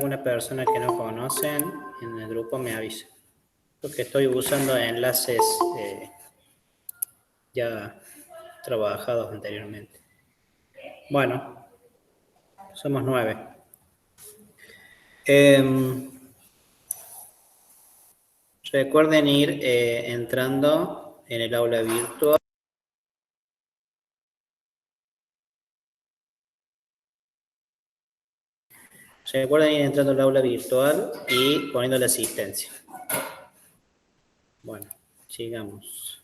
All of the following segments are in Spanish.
alguna persona que no conocen, en el grupo me avisa. Porque estoy usando enlaces ya trabajados anteriormente. Bueno, somos 9. Recuerden ir entrando en el aula virtual. Recuerden ir entrando al aula virtual y poniendo la asistencia. Bueno, sigamos.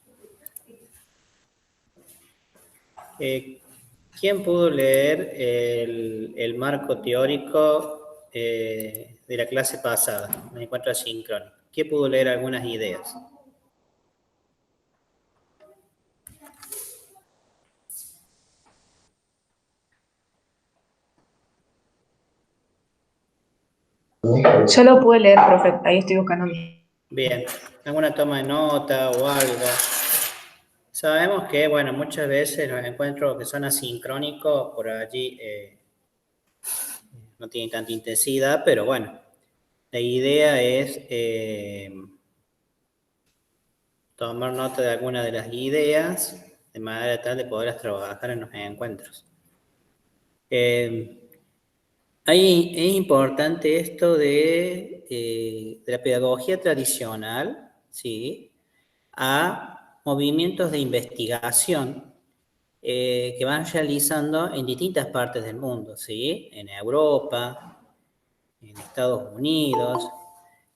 ¿Quién pudo leer el marco teórico de la clase pasada, el encuentro asincrónico? ¿Quién pudo leer algunas ideas? Yo lo pude leer, profe. Ahí estoy buscando. Bien, ¿alguna toma de nota o algo? Sabemos que, bueno, muchas veces los encuentros que son asincrónicos por allí no tienen tanta intensidad, pero bueno, la idea es tomar nota de alguna de las ideas de manera tal de poderlas trabajar en los encuentros. Ahí es importante esto de la pedagogía tradicional, ¿sí?, a movimientos de investigación que van realizando en distintas partes del mundo, ¿sí?, en Europa, en Estados Unidos,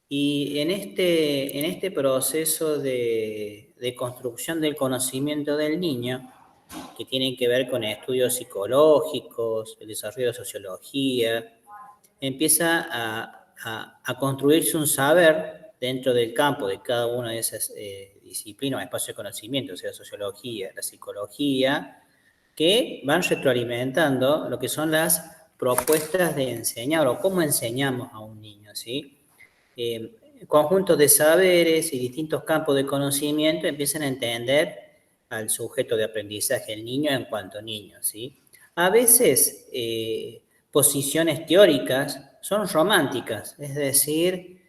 y en este proceso de construcción del conocimiento del niño, que tienen que ver con estudios psicológicos, el desarrollo de sociología, empieza a construirse un saber dentro del campo de cada una de esas disciplinas, espacios de conocimiento, o sea, sociología, la psicología, que van retroalimentando lo que son las propuestas de enseñar o cómo enseñamos a un niño, ¿sí? Conjuntos de saberes y distintos campos de conocimiento empiezan a entender al sujeto de aprendizaje, el niño en cuanto niño, ¿sí? A veces posiciones teóricas son románticas, es decir,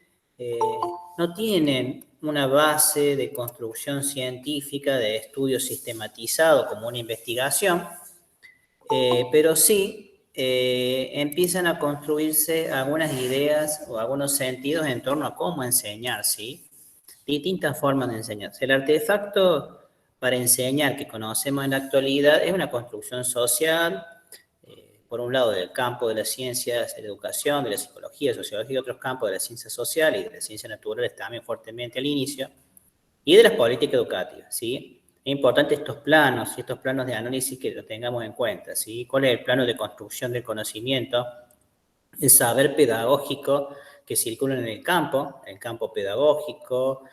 no tienen una base de construcción científica, de estudio sistematizado como una investigación, pero sí empiezan a construirse algunas ideas o algunos sentidos en torno a cómo enseñar, ¿sí? Distintas formas de enseñar. El artefacto para enseñar que conocemos en la actualidad es una construcción social, por un lado del campo de las ciencias, de la educación, de la psicología, sociología y otros campos de las ciencias sociales y de las ciencias naturales también fuertemente al inicio, y de las políticas educativas, ¿sí? Es importante estos planos de análisis que lo tengamos en cuenta, ¿sí? ¿Cuál es el plano de construcción del conocimiento? El saber pedagógico que circula en el campo pedagógico,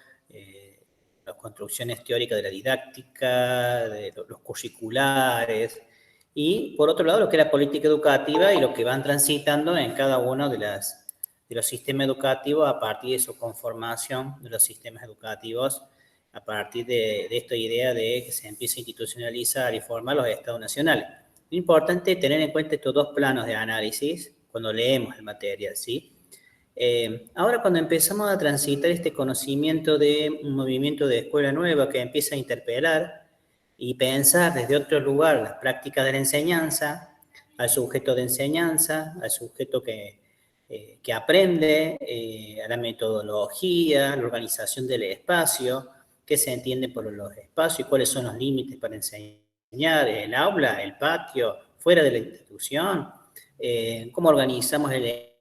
las construcciones teóricas de la didáctica, de los curriculares, y por otro lado lo que es la política educativa y lo que van transitando en cada uno de los sistemas educativos a partir de su conformación de los sistemas educativos, a partir de esta idea de que se empiece a institucionalizar y formar los estados nacionales. Es importante tener en cuenta estos dos planos de análisis cuando leemos el material, ¿sí? Ahora cuando empezamos a transitar este conocimiento de un movimiento de escuela nueva que empieza a interpelar y pensar desde otro lugar las prácticas de la enseñanza, al sujeto de enseñanza, al sujeto que aprende, a la metodología, la organización del espacio, qué se entiende por los espacios, cuáles son los límites para enseñar, el aula, el patio, fuera de la institución, cómo organizamos el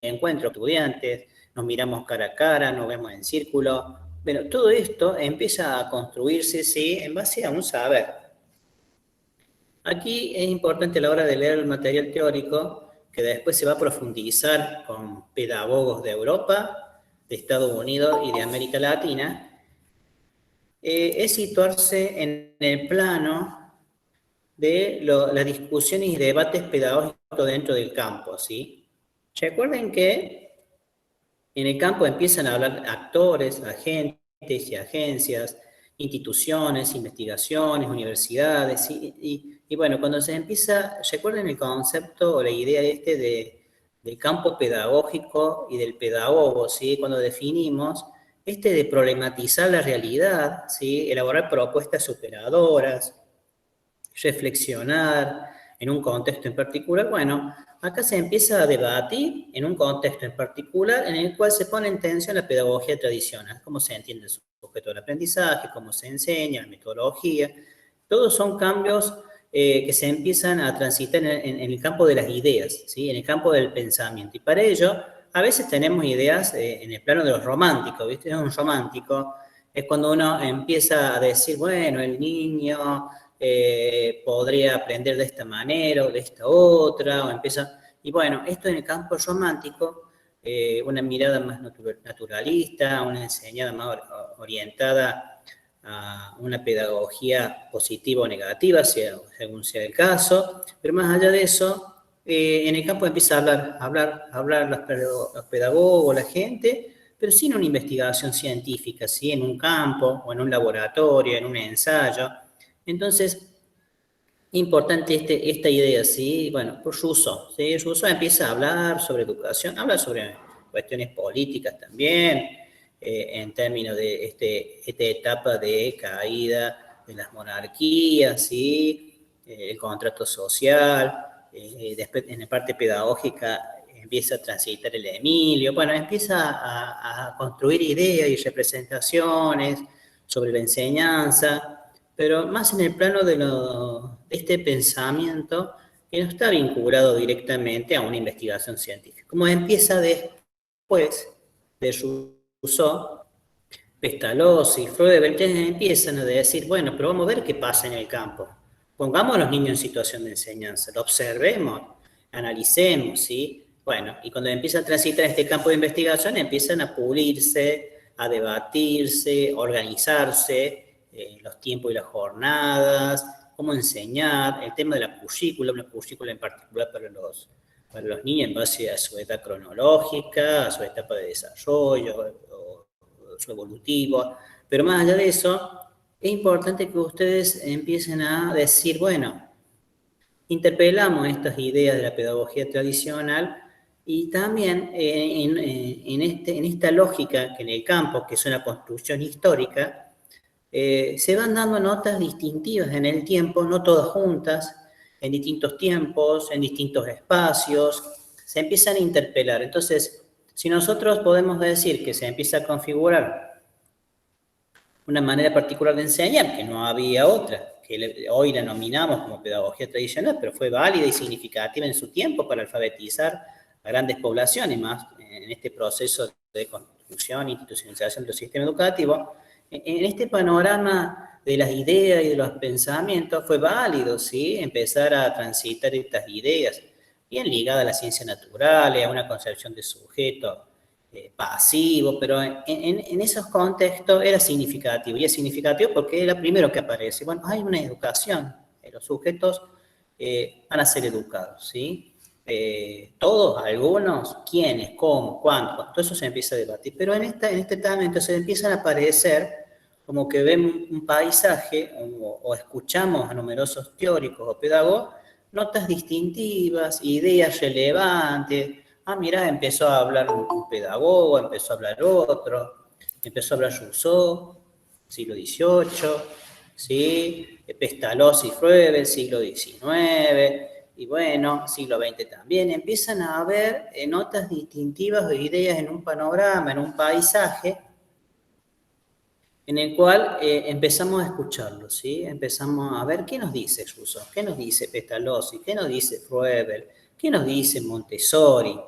encuentro con estudiantes, nos miramos cara a cara, nos vemos en círculo. Bueno, todo esto empieza a construirse, ¿sí?, en base a un saber. Aquí es importante a la hora de leer el material teórico, que después se va a profundizar con pedagogos de Europa, de Estados Unidos y de América Latina, es situarse en el plano de las discusiones y debates pedagógicos dentro del campo, ¿sí? Recuerden que en el campo empiezan a hablar actores, agentes y agencias, instituciones, investigaciones, universidades, y bueno, cuando se empieza, recuerden el concepto o la idea de del campo pedagógico y del pedagogo, ¿sí? Cuando definimos de problematizar la realidad, ¿sí? Elaborar propuestas superadoras, reflexionar en un contexto en particular. Bueno, acá se empieza a debatir en un contexto en particular en el cual se pone en tensión la pedagogía tradicional, cómo se entiende el sujeto del aprendizaje, cómo se enseña, la metodología. Todos son cambios que se empiezan a transitar en el campo de las ideas, ¿sí? En el campo del pensamiento. Y para ello, a veces tenemos ideas en el plano de los románticos, ¿viste? Es un romántico, es cuando uno empieza a decir, bueno, el niño podría aprender de esta manera o de esta otra, o empieza... Y bueno, esto en el campo romántico, una mirada más naturalista, una enseñanza más orientada a una pedagogía positiva o negativa, según sea el caso, pero más allá de eso, en el campo empieza a hablar los pedagogos, la gente, pero sin una investigación científica, ¿sí? En un campo o en un laboratorio, en un ensayo. Entonces, importante esta idea, ¿sí? Bueno, por Rousseau, ¿sí? Rousseau empieza a hablar sobre educación, habla sobre cuestiones políticas también, en términos de esta etapa de caída de las monarquías, ¿sí? El contrato social, después en la parte pedagógica empieza a transitar el Emilio, bueno, empieza a construir ideas y representaciones sobre la enseñanza, pero más en el plano de este pensamiento que no está vinculado directamente a una investigación científica. Como empieza después de Rousseau, Pestalozzi y Freud empiezan a decir, bueno, pero vamos a ver qué pasa en el campo. Pongamos a los niños en situación de enseñanza, lo observemos, analicemos, ¿sí? Bueno, y cuando empiezan a transitar este campo de investigación, empiezan a pulirse, a debatirse, organizarse, los tiempos y las jornadas, cómo enseñar, el tema de la currícula, una currícula en particular para los niños en base a su edad cronológica, a su etapa de desarrollo, o su evolutivo. Pero más allá de eso, es importante que ustedes empiecen a decir, bueno, interpelamos estas ideas de la pedagogía tradicional y también en esta lógica que en el campo, que es una construcción histórica, se van dando notas distintivas en el tiempo, no todas juntas, en distintos tiempos, en distintos espacios, se empiezan a interpelar. Entonces, si nosotros podemos decir que se empieza a configurar una manera particular de enseñar, que no había otra, que hoy la nominamos como pedagogía tradicional, pero fue válida y significativa en su tiempo para alfabetizar a grandes poblaciones, más en este proceso de construcción e institucionalización del sistema educativo. En este panorama de las ideas y de los pensamientos fue válido, ¿sí? Empezar a transitar estas ideas, bien ligadas a las ciencias naturales, a una concepción de sujeto pasivo, pero en esos contextos era significativo, y es significativo porque era primero que aparece. Bueno, hay una educación, los sujetos van a ser educados, ¿sí? Todos, algunos, quiénes, cómo, cuándo, todo eso se empieza a debatir, pero en este tema entonces empiezan a aparecer como que vemos un paisaje o escuchamos a numerosos teóricos o pedagogos notas distintivas, ideas relevantes. Ah, mirá, empezó a hablar un pedagogo, empezó a hablar otro, empezó a hablar Rousseau, siglo XVIII, ¿sí? Pestalozzi y Froebel, siglo XIX, y bueno, siglo XX también. Empiezan a haber notas distintivas o ideas en un panorama, en un paisaje, en el cual empezamos a escucharlo, ¿sí? Empezamos a ver qué nos dice Rousseau, qué nos dice Pestalozzi, qué nos dice Froebel, qué nos dice Montessori,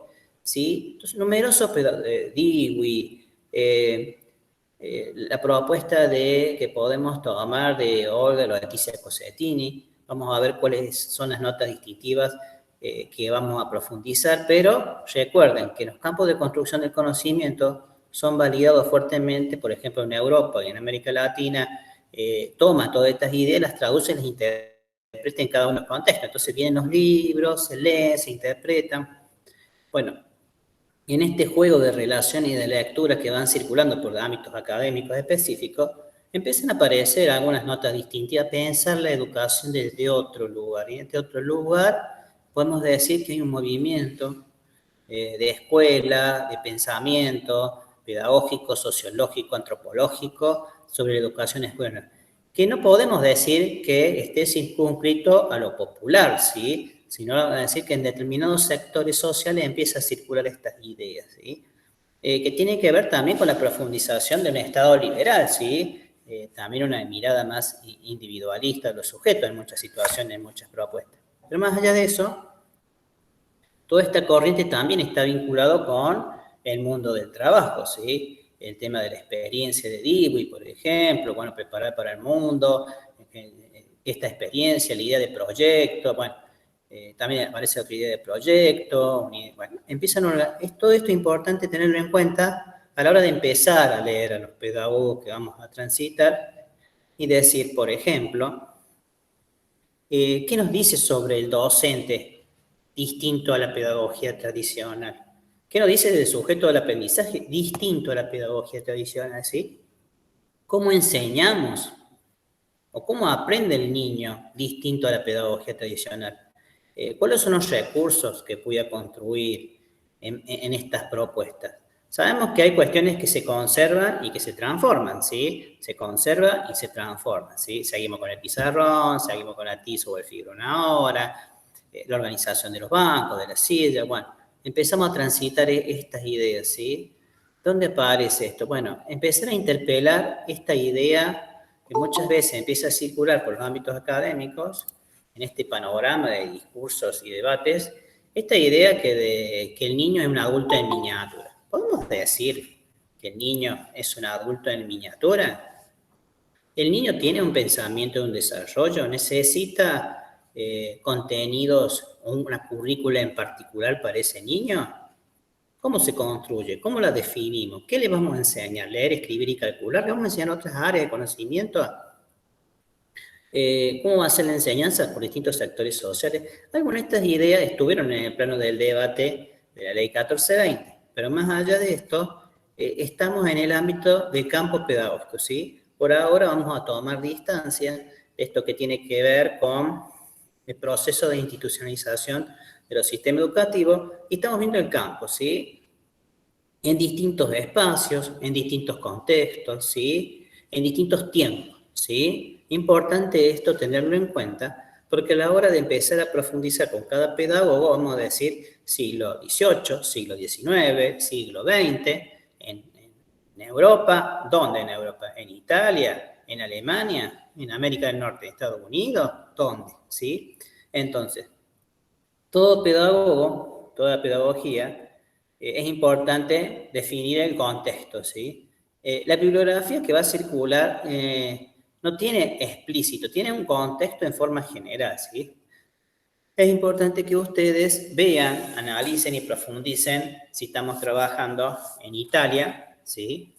¿sí? Entonces, numerosos Dewey, la propuesta que podemos tomar de Olga Leticia Cossettini, vamos a ver cuáles son las notas distintivas que vamos a profundizar, pero recuerden que los campos de construcción del conocimiento son validados fuertemente, por ejemplo, en Europa y en América Latina, toma todas estas ideas, las traduce, las interpreta en cada uno de los contextos. Entonces vienen los libros, se leen, se interpretan. Bueno, y en este juego de relación y de lectura que van circulando por ámbitos académicos específicos, empiezan a aparecer algunas notas distintivas, pensar la educación desde otro lugar. Y en este otro lugar podemos decir que hay un movimiento de escuela, de pensamiento pedagógico, sociológico, antropológico sobre la educación escolar, que no podemos decir que esté circunscrito a lo popular, ¿sí? Sino decir que en determinados sectores sociales empieza a circular estas ideas, ¿sí? Que tiene que ver también con la profundización de un Estado liberal, ¿sí? También una mirada más individualista de los sujetos en muchas situaciones, en muchas propuestas. Pero más allá de eso, toda esta corriente también está vinculado con el mundo del trabajo, ¿sí? El tema de la experiencia de Dewey, por ejemplo, bueno, preparar para el mundo, esta experiencia, la idea de proyecto, bueno, también aparece otra idea de proyecto, bueno, todo esto es importante tenerlo en cuenta a la hora de empezar a leer a los pedagogos que vamos a transitar y decir, por ejemplo, ¿qué nos dice sobre el docente distinto a la pedagogía tradicional? ¿Qué nos dice del sujeto del aprendizaje distinto a la pedagogía tradicional? ¿Sí? ¿Cómo enseñamos o cómo aprende el niño distinto a la pedagogía tradicional? ¿Cuáles son los recursos que voy a construir en estas propuestas? Sabemos que hay cuestiones que se conservan y que se transforman, ¿sí? Se conserva y se transforma, ¿sí? Seguimos con el pizarrón, seguimos con la tiza o el fibro una hora, la organización de los bancos, de las sillas, bueno, empezamos a transitar estas ideas, ¿sí? ¿Dónde aparece esto? Bueno, empezar a interpelar esta idea que muchas veces empieza a circular por los ámbitos académicos, en este panorama de discursos y debates, esta idea que el niño es un adulto en miniatura. ¿Podemos decir que el niño es un adulto en miniatura? ¿El niño tiene un pensamiento, un desarrollo? ¿Necesita contenidos, una currícula en particular para ese niño? ¿Cómo se construye? ¿Cómo la definimos? ¿Qué le vamos a enseñar? ¿Leer, escribir y calcular? ¿Le vamos a enseñar otras áreas de conocimiento? ¿Cómo va a ser la enseñanza por distintos sectores sociales? Algunas de estas ideas estuvieron en el plano del debate de la ley 1420, pero más allá de esto, estamos en el ámbito del campo pedagógico, ¿sí? Por ahora vamos a tomar distancia de esto que tiene que ver con el proceso de institucionalización de los sistemas educativos y estamos viendo el campo, ¿sí? En distintos espacios, en distintos contextos, ¿sí? En distintos tiempos, ¿sí? Importante esto tenerlo en cuenta, porque a la hora de empezar a profundizar con cada pedagogo, vamos a decir siglo XVIII, siglo XIX, siglo XX, en Europa. ¿Dónde en Europa? ¿En Italia? ¿En Alemania? ¿En América del Norte? ¿En Estados Unidos? ¿Dónde? ¿Sí? Entonces, todo pedagogo, toda pedagogía, es importante definir el contexto, ¿sí? La bibliografía que va a circular no tiene explícito, tiene un contexto en forma general, ¿sí? Es importante que ustedes vean, analicen y profundicen si estamos trabajando en Italia, ¿sí?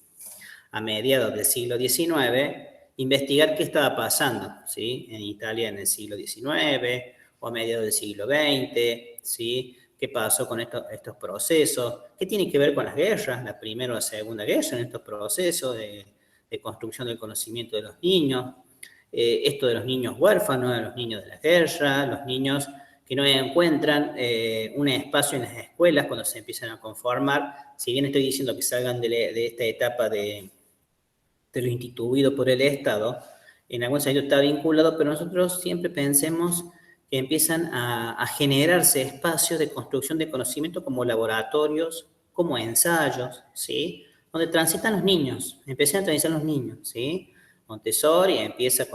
A mediados del siglo XIX, investigar qué estaba pasando, ¿sí? En Italia en el siglo XIX o a mediados del siglo XX, ¿sí? ¿Qué pasó con estos procesos? ¿Qué tiene que ver con las guerras, la Primera o la Segunda Guerra, en estos procesos de construcción del conocimiento de los niños? Esto de los niños huérfanos, de los niños de la guerra, los niños que no encuentran un espacio en las escuelas cuando se empiezan a conformar. Si bien estoy diciendo que salgan de esta etapa de lo instituido por el Estado, en algún sentido está vinculado, pero nosotros siempre pensemos que empiezan a generarse espacios de construcción de conocimiento como laboratorios, como ensayos, ¿sí? Donde transitan los niños, empiezan a transitar los niños, ¿sí? Montessori empieza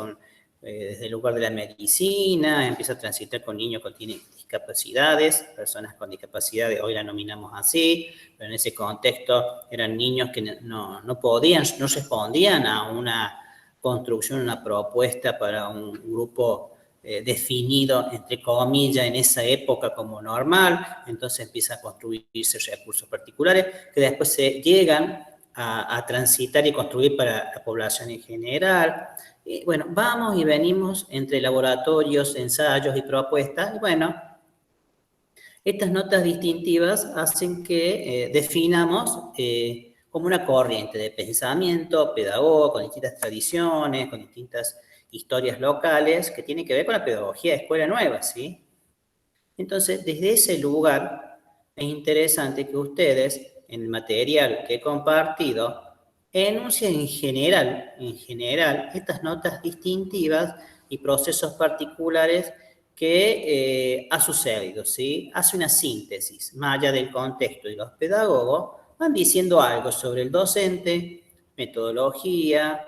desde el lugar de la medicina, empieza a transitar con niños que tienen discapacidades, personas con discapacidades, hoy la nominamos así, pero en ese contexto eran niños que no podían, no respondían a una construcción, una propuesta para un grupo definido, entre comillas, en esa época como normal, entonces empieza a construirse recursos particulares que después se llegan a transitar y construir para la población en general. Y bueno, vamos y venimos entre laboratorios, ensayos y propuestas, y bueno, estas notas distintivas hacen que definamos como una corriente de pensamiento pedagogo con distintas tradiciones, con distintas historias locales que tiene que ver con la pedagogía de escuela nueva, ¿sí? Entonces, desde ese lugar es interesante que ustedes, en el material que he compartido, enuncien en general, estas notas distintivas y procesos particulares que ha sucedido, ¿sí? Hace una síntesis, más allá del contexto, y los pedagogos van diciendo algo sobre el docente, metodología,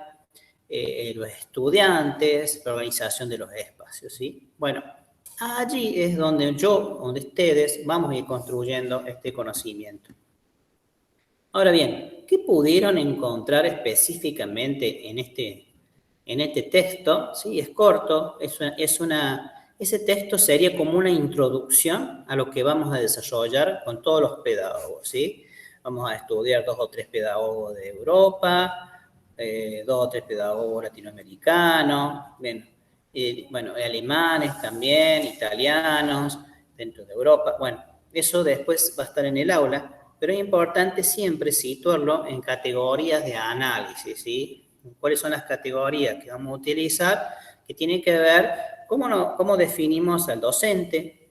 los estudiantes, la organización de los espacios, ¿sí? Bueno, allí es donde donde ustedes vamos a ir construyendo este conocimiento. Ahora bien, ¿qué pudieron encontrar específicamente en este texto? Sí, es corto, ese texto sería como una introducción a lo que vamos a desarrollar con todos los pedagogos, ¿sí? Vamos a estudiar 2 o 3 pedagogos de Europa, 2 o 3 pedagogos latinoamericanos, bien, bueno, alemanes también, italianos, dentro de Europa. Bueno, eso después va a estar en el aula, pero es importante siempre situarlo en categorías de análisis, ¿sí? ¿Cuáles son las categorías que vamos a utilizar? Que tienen que ver cómo definimos al docente,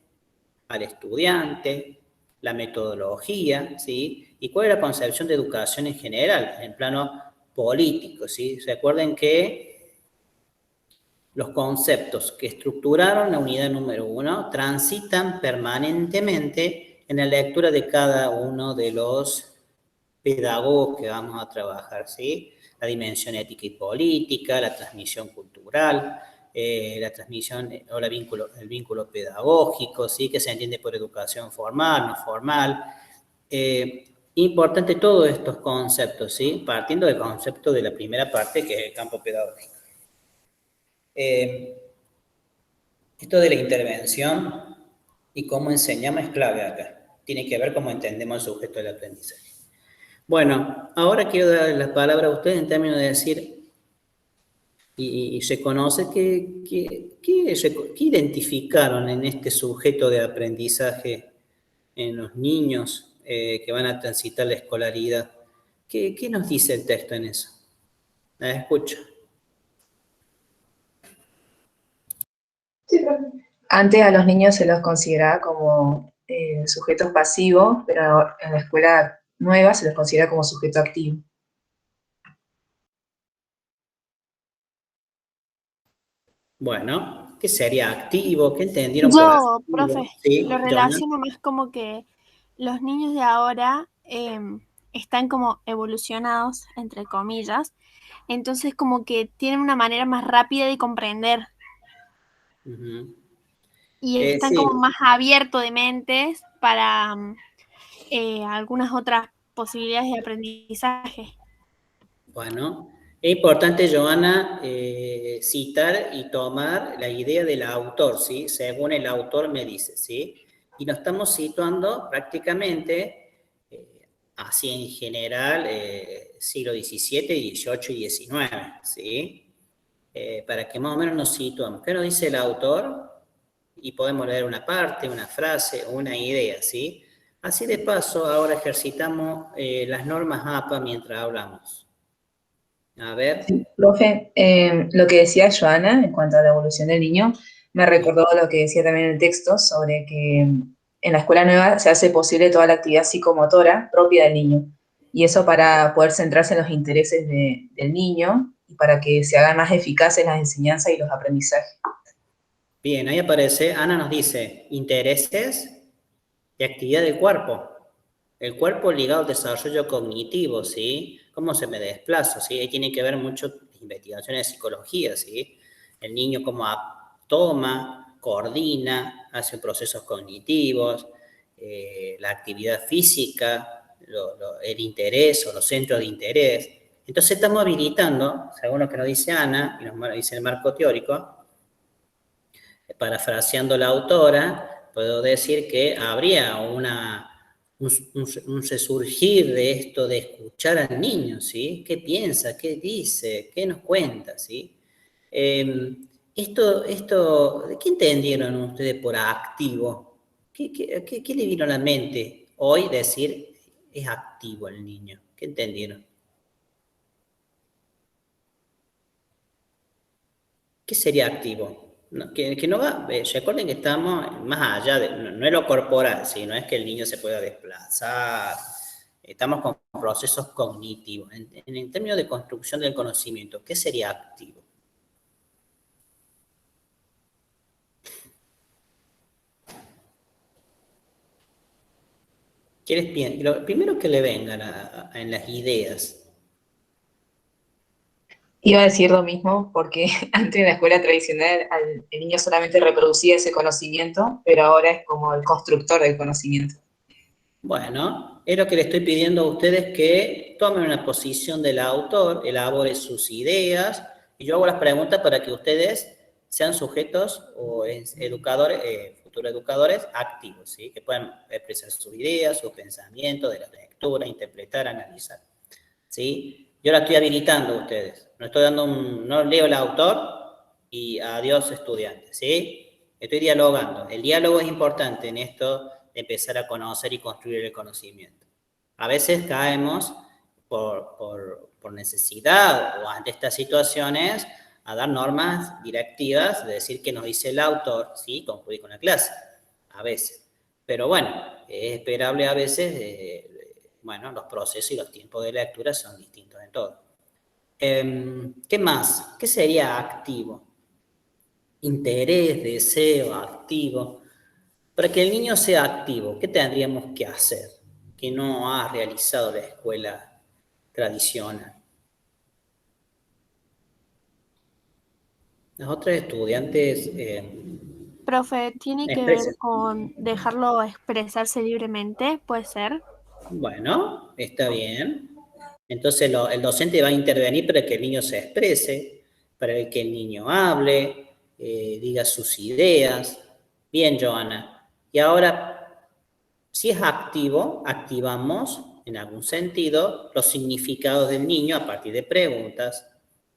al estudiante, la metodología, ¿sí? Y cuál es la concepción de educación en general, en plano político, ¿sí? Recuerden que los conceptos que estructuraron la unidad número 1 transitan permanentemente en la lectura de cada uno de los pedagogos que vamos a trabajar, ¿sí? La dimensión ética y política, la transmisión cultural, la transmisión o el vínculo pedagógico, ¿sí? Que se entiende por educación formal, no formal. Importante todos estos conceptos, ¿sí? Partiendo del concepto de la primera parte, que es el campo pedagógico. Esto de la intervención y cómo enseñamos es clave acá. Tiene que ver cómo entendemos el sujeto del aprendizaje. Bueno, ahora quiero dar la palabra a ustedes en términos de decir, y se conoce que identificaron en este sujeto de aprendizaje en los niños que van a transitar la escolaridad. ¿Qué nos dice el texto en eso? La escucho. Sí, profe. Antes a los niños se los consideraba como sujetos pasivos, pero en la escuela nueva se los considera como sujeto activo. Bueno, ¿qué sería activo? ¿Qué entendieron por Yo, profe, activo? lo Sí, Joana. relaciono más como que los niños de ahora están como evolucionados, entre comillas, entonces como que tienen una manera más rápida de comprender Uh-huh. y están como Sí, más abiertos de mentes para algunas otras posibilidades de aprendizaje. bueno, es importante, Joana, citar y tomar la idea del autor, ¿sí? Según el autor me dice, ¿sí? Y nos estamos situando prácticamente, así en general, siglo XVII, XVIII y XIX, ¿sí? Para que más o menos nos situamos. ¿Qué nos dice el autor? Y podemos leer una parte, una frase o una idea, ¿sí? Así de paso, ahora ejercitamos las normas APA mientras hablamos. A ver. Sí, profe, lo que decía Joana en cuanto a la evolución del niño, me recordó lo que decía también el texto sobre que en la escuela nueva se hace posible toda la actividad psicomotora propia del niño. Y eso para poder centrarse en los intereses del niño y para que se hagan más eficaces las enseñanzas y los aprendizajes. Bien, ahí aparece, Ana nos dice, intereses y actividad del cuerpo. El cuerpo ligado al desarrollo cognitivo, ¿sí? ¿Cómo se me desplazo? ¿Sí? Ahí tiene que ver mucho investigaciones de psicología, ¿sí? El niño cómo toma, coordina, hace procesos cognitivos, la actividad física, el interés o los centros de interés. Entonces estamos habilitando, según lo que nos dice Ana, y nos dice el marco teórico, parafraseando la autora, puedo decir que habría un resurgir de esto de escuchar al niño, ¿sí? ¿Qué piensa? ¿Qué dice? ¿Qué nos cuenta? ¿Sí? ¿Qué entendieron ustedes por activo? ¿Qué le vino a la mente hoy decir es activo el niño? ¿Qué entendieron? ¿Qué sería activo? que no va, recuerden que estamos más allá, no es lo corporal, sino es que el niño se pueda desplazar, estamos con procesos cognitivos. En términos de construcción del conocimiento, ¿qué sería activo? Lo primero que le vengan en las ideas. Iba a decir lo mismo porque antes en la escuela tradicional el niño solamente reproducía ese conocimiento, pero ahora es como el constructor del conocimiento. Bueno, es lo que le estoy pidiendo a ustedes, que tomen una posición del autor, elaboren sus ideas, y yo hago las preguntas para que ustedes sean sujetos o educadores, futuros educadores activos, ¿sí? Que puedan expresar sus ideas, sus pensamientos de la lectura, interpretar, analizar, ¿sí? Yo la estoy habilitando a ustedes, no leo el autor y adiós estudiantes, ¿sí? Estoy dialogando. El diálogo es importante en esto de empezar a conocer y construir el conocimiento. A veces caemos por necesidad o ante estas situaciones a dar normas directivas, de decir que nos dice el autor, ¿sí? Concluir con la clase, a veces. Pero bueno, es esperable a veces, bueno, los procesos y los tiempos de lectura son distintos en todo. ¿Qué más? ¿Qué sería activo? Interés, deseo, activo. Para que el niño sea activo, ¿qué tendríamos que hacer que no ha realizado la escuela tradicional? Los otros estudiantes Profe, ¿tiene que ver expresan. con dejarlo expresarse libremente? ¿Puede ser? Bueno, está bien. Entonces el docente va a intervenir para que el niño se exprese, para que el niño hable, diga sus ideas. Bien, Joana. Y ahora, si es activo, activamos en algún sentido los significados del niño a partir de preguntas,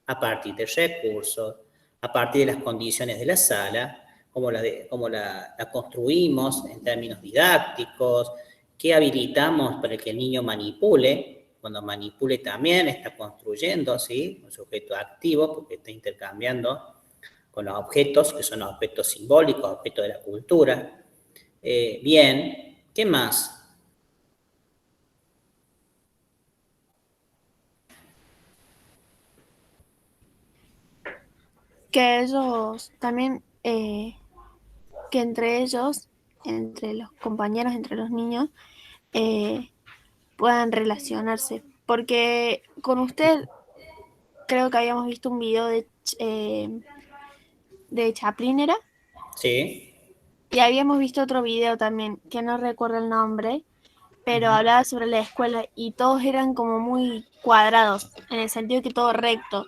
a partir de recursos, a partir de las condiciones de la sala, cómo la construimos en términos didácticos, qué habilitamos para que el niño manipule. Cuando manipule también está construyendo, ¿sí? Un sujeto activo, porque está intercambiando con los objetos, que son los aspectos simbólicos, aspectos de la cultura. Bien, ¿qué más? Que ellos también, que entre ellos, entre los compañeros, entre los niños, puedan relacionarse. Porque con usted creo que habíamos visto un video de Chaplin, ¿era? Sí. Y habíamos visto otro video también, que no recuerdo el nombre, pero hablaba sobre la escuela y todos eran como muy cuadrados, en el sentido que todo recto.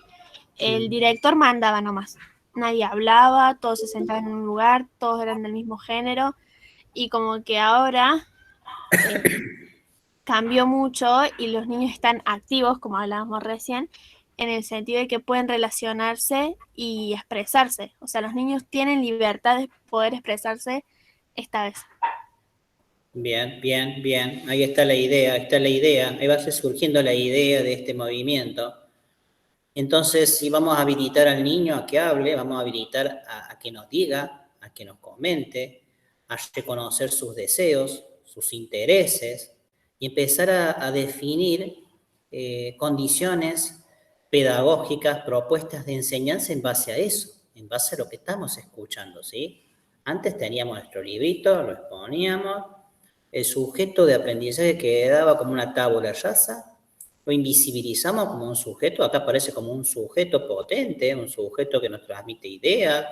El director mandaba nomás. Nadie hablaba, todos se sentaban en un lugar, todos eran del mismo género. Y como que ahora cambió mucho y los niños están activos, como hablábamos recién, en el sentido de que pueden relacionarse y expresarse. O sea, los niños tienen libertad de poder expresarse esta vez. Bien, bien, bien. Ahí está la idea, ahí va surgiendo la idea de este movimiento. Entonces, si vamos a habilitar al niño a que hable, vamos a habilitar a que nos diga, a que nos comente, a reconocer sus deseos, sus intereses, y empezar a definir condiciones pedagógicas, propuestas de enseñanza en base a eso, en base a lo que estamos escuchando, ¿sí? Antes teníamos nuestro librito, lo exponíamos, el sujeto de aprendizaje quedaba como una tabula rasa, lo invisibilizamos como un sujeto, acá aparece como un sujeto potente, un sujeto que nos transmite ideas.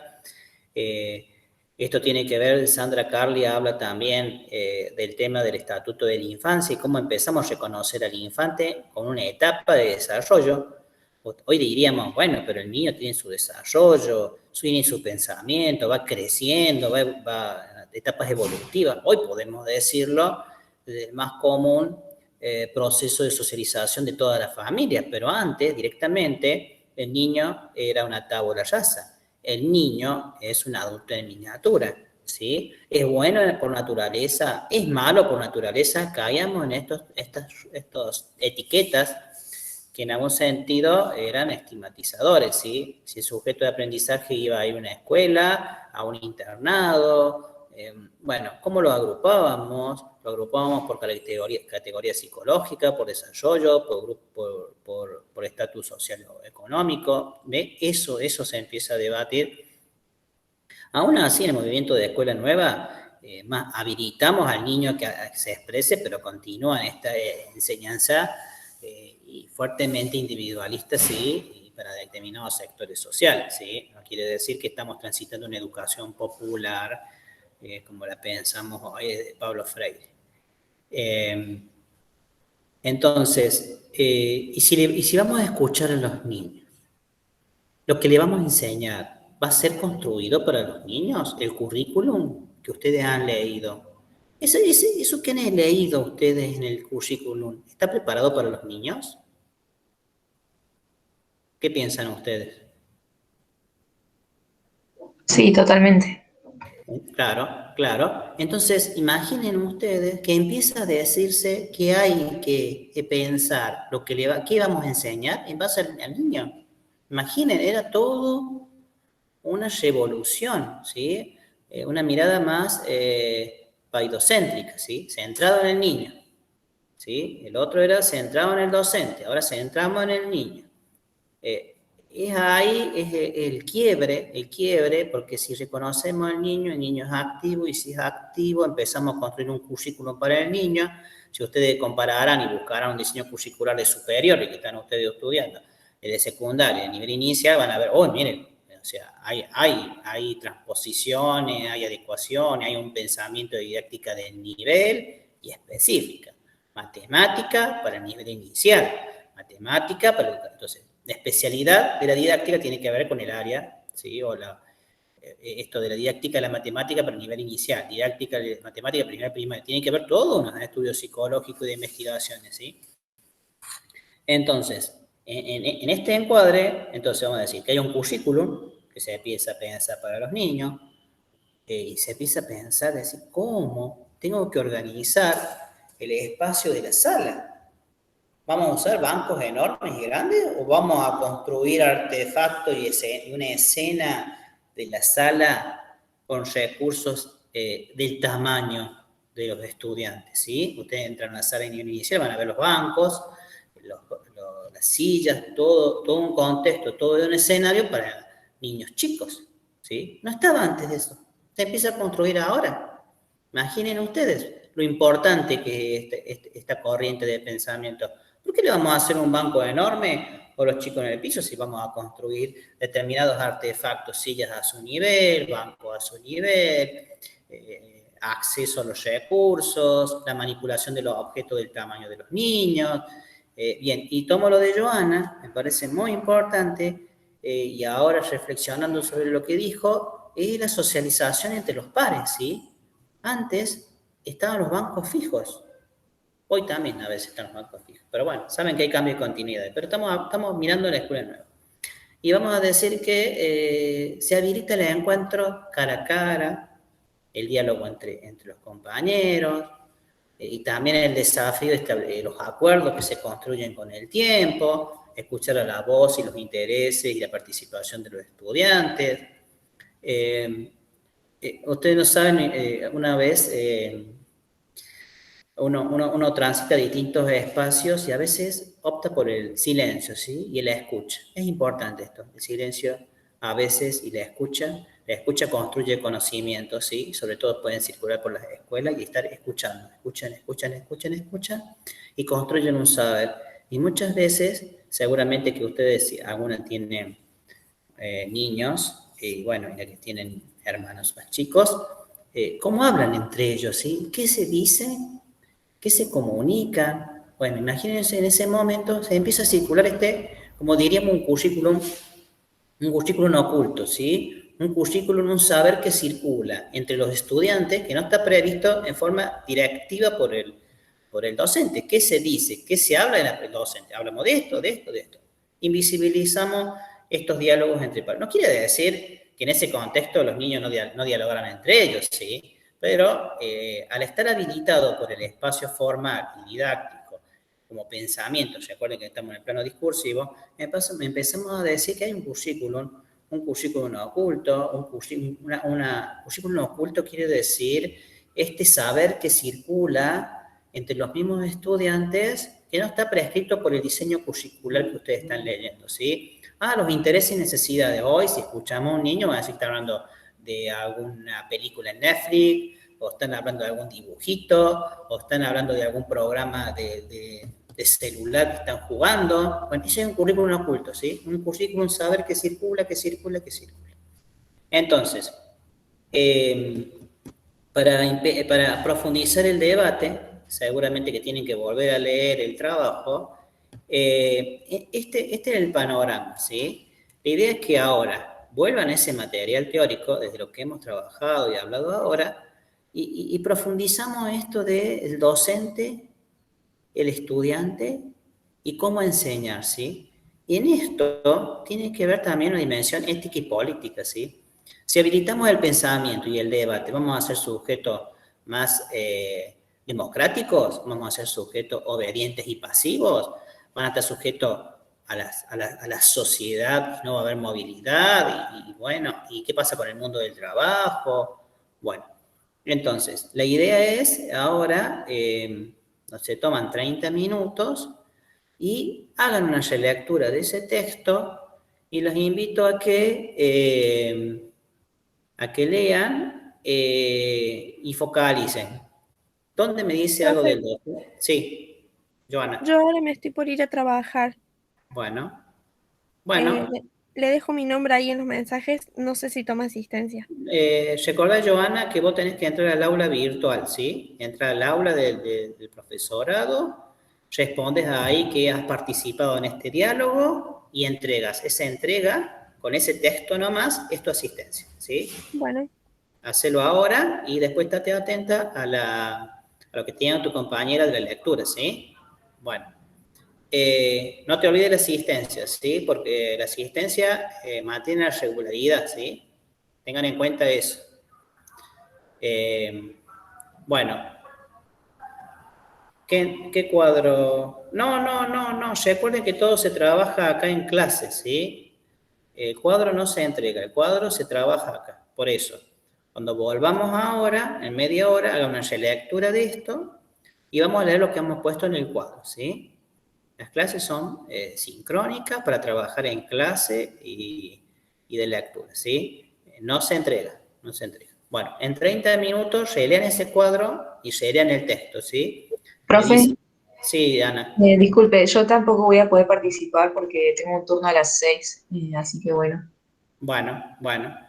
Esto tiene que ver, Sandra Carli habla también del tema del estatuto de la infancia y cómo empezamos a reconocer al infante con una etapa de desarrollo. Hoy diríamos, bueno, pero el niño tiene su desarrollo, tiene su pensamiento, va creciendo, va etapas evolutivas. Hoy podemos decirlo desde el más común proceso de socialización de toda la familia, pero antes directamente el niño era una tabula rasa. El niño es un adulto en miniatura, ¿sí? Es bueno por naturaleza, es malo por naturaleza, caíamos en estas etiquetas que en algún sentido eran estigmatizadores, ¿sí? Si el sujeto de aprendizaje iba a ir a una escuela, a un internado, bueno, ¿cómo lo agrupábamos? Lo agrupábamos por categoría psicológica, por desarrollo, por estatus social o económico, ¿ve? Eso se empieza a debatir. Aún así, en el movimiento de escuela nueva, más habilitamos al niño a que se exprese, pero continúa en esta enseñanza y fuertemente individualista, sí, y para determinados sectores sociales, sí. No quiere decir que estamos transitando una educación popular, como la pensamos hoy de Pablo Freire. Entonces, y si vamos a escuchar a los niños, lo que le vamos a enseñar va a ser construido para los niños, el currículum que ustedes han leído. ¿Eso que han leído ustedes en el currículum está preparado para los niños? ¿Qué piensan ustedes? Sí, totalmente. Claro. Entonces, imaginen ustedes que empieza a decirse que hay que pensar qué vamos a enseñar en base al niño. Imaginen, era todo una revolución, ¿sí? Una mirada más paidocéntrica, ¿sí? Centrado en el niño, ¿sí? El otro era centrado en el docente, ahora centramos en el niño. Es ahí el quiebre, porque si reconocemos al niño, el niño es activo, y si es activo, empezamos a construir un currículum para el niño. Si ustedes compararán y buscarán un diseño curricular de superior, el que están ustedes estudiando, el de secundaria, el nivel inicial, van a ver, miren, o sea, hay transposiciones, hay adecuaciones, hay un pensamiento de didáctica de nivel y específica. Matemática para el nivel inicial, matemática para el... Entonces, la especialidad de la didáctica tiene que ver con el área, ¿sí? O esto de la didáctica de la matemática para el nivel inicial, didáctica de matemática para el nivel primario, tiene que ver todo unos estudios psicológicos y de investigaciones, ¿sí? Entonces, en este encuadre, entonces vamos a decir que hay un currículum que se empieza a pensar para los niños, y se empieza a pensar, decir, ¿cómo tengo que organizar el espacio de la sala? ¿Vamos a usar bancos enormes y grandes o vamos a construir artefactos y una escena de la sala con recursos del tamaño de los estudiantes? ¿Sí? Ustedes entran a la sala inicial, van a ver los bancos, las sillas, todo un contexto, todo un escenario para niños chicos. ¿Sí? No estaba antes de eso. Se empieza a construir ahora. Imaginen ustedes lo importante que es esta corriente de pensamiento. ¿Por qué le vamos a hacer un banco enorme o los chicos en el piso si vamos a construir determinados artefactos, sillas a su nivel, bancos a su nivel, acceso a los recursos, la manipulación de los objetos del tamaño de los niños? Bien, y tomo lo de Joana, me parece muy importante, y ahora reflexionando sobre lo que dijo, es la socialización entre los pares, ¿sí? Antes estaban los bancos fijos. Hoy también a veces están los bancos fijos. Pero bueno, saben que hay cambio de continuidad. Pero estamos mirando la escuela nueva. Y vamos a decir que se habilita el encuentro cara a cara, el diálogo entre los compañeros, y también el desafío de los acuerdos que se construyen con el tiempo, escuchar a la voz y los intereses y la participación de los estudiantes. Ustedes no saben, una vez uno transita distintos espacios y a veces opta por el silencio, ¿sí? Y la escucha. Es importante esto, el silencio a veces y la escucha. La escucha construye conocimiento, ¿sí? Sobre todo pueden circular por las escuelas y estar escuchando. Escuchan y construyen un saber. Y muchas veces, seguramente que ustedes, si alguna tienen niños, y bueno, ya que tienen hermanos más chicos, ¿cómo hablan entre ellos, sí? ¿Qué se dicen? ¿Qué se comunican? Bueno, imagínense en ese momento se empieza a circular como diríamos, un currículum oculto, ¿sí? Un currículum, un saber que circula entre los estudiantes que no está previsto en forma directiva por el docente. ¿Qué se dice? ¿Qué se habla en el docente? Hablamos de esto. Invisibilizamos estos diálogos entre pares. No quiere decir que en ese contexto los niños no dialogaran entre ellos, ¿sí? Pero al estar habilitado por el espacio formal y didáctico como pensamiento, recuerden que estamos en el plano discursivo, empezamos a decir que hay un currículum oculto, currículum oculto quiere decir este saber que circula entre los mismos estudiantes que no está prescrito por el diseño curricular que ustedes están leyendo, ¿sí? Los intereses y necesidades. Hoy, si escuchamos a un niño, van a decir que están hablando de alguna película en Netflix, o están hablando de algún dibujito, o están hablando de algún programa de celular que están jugando. Bueno, ese es un currículum oculto, ¿sí? Un currículum saber que circula. Entonces, para profundizar el debate, seguramente que tienen que volver a leer el trabajo, este es el panorama, ¿sí? La idea es que ahora vuelvan a ese material teórico, desde lo que hemos trabajado y hablado ahora, y profundizamos esto del docente, el estudiante y cómo enseñar, ¿sí? Y en esto tiene que ver también una dimensión ética y política, ¿sí? Si habilitamos el pensamiento y el debate, vamos a ser sujetos más democráticos, vamos a ser sujetos obedientes y pasivos, van a estar sujetos a la sociedad, no va a haber movilidad, y bueno, ¿y qué pasa con el mundo del trabajo? Bueno, entonces, la idea es ahora, se toman 30 minutos y hagan una relectura de ese texto y los invito a que lean y focalicen. ¿Dónde me dice algo del docente? Sí, Joana. Yo ahora me estoy por ir a trabajar. Bueno. Le dejo mi nombre ahí en los mensajes, no sé si toma asistencia. Recordá, Joana, que vos tenés que entrar al aula virtual, ¿sí? Entra al aula del profesorado, respondes ahí que has participado en este diálogo y entregas. Esa entrega, con ese texto nomás, es tu asistencia, ¿sí? Bueno. Hacelo ahora y después estate atenta a lo que tiene tu compañera de la lectura, ¿sí? Bueno. No te olvides la asistencia, ¿sí? Porque la asistencia mantiene la regularidad, ¿sí? Tengan en cuenta eso. Bueno. ¿Qué cuadro? No. Recuerden que todo se trabaja acá en clase, ¿sí? El cuadro no se entrega, el cuadro se trabaja acá. Por eso, cuando volvamos ahora, en media hora, hagan una relectura de esto y vamos a leer lo que hemos puesto en el cuadro, ¿sí? Las clases son sincrónicas para trabajar en clase y de lectura, ¿sí? No se entrega. Bueno, en 30 minutos relean ese cuadro y relean el texto, ¿sí? Profe. Sí, Ana. Disculpe, yo tampoco voy a poder participar porque tengo un turno a las 6, así que bueno. Bueno.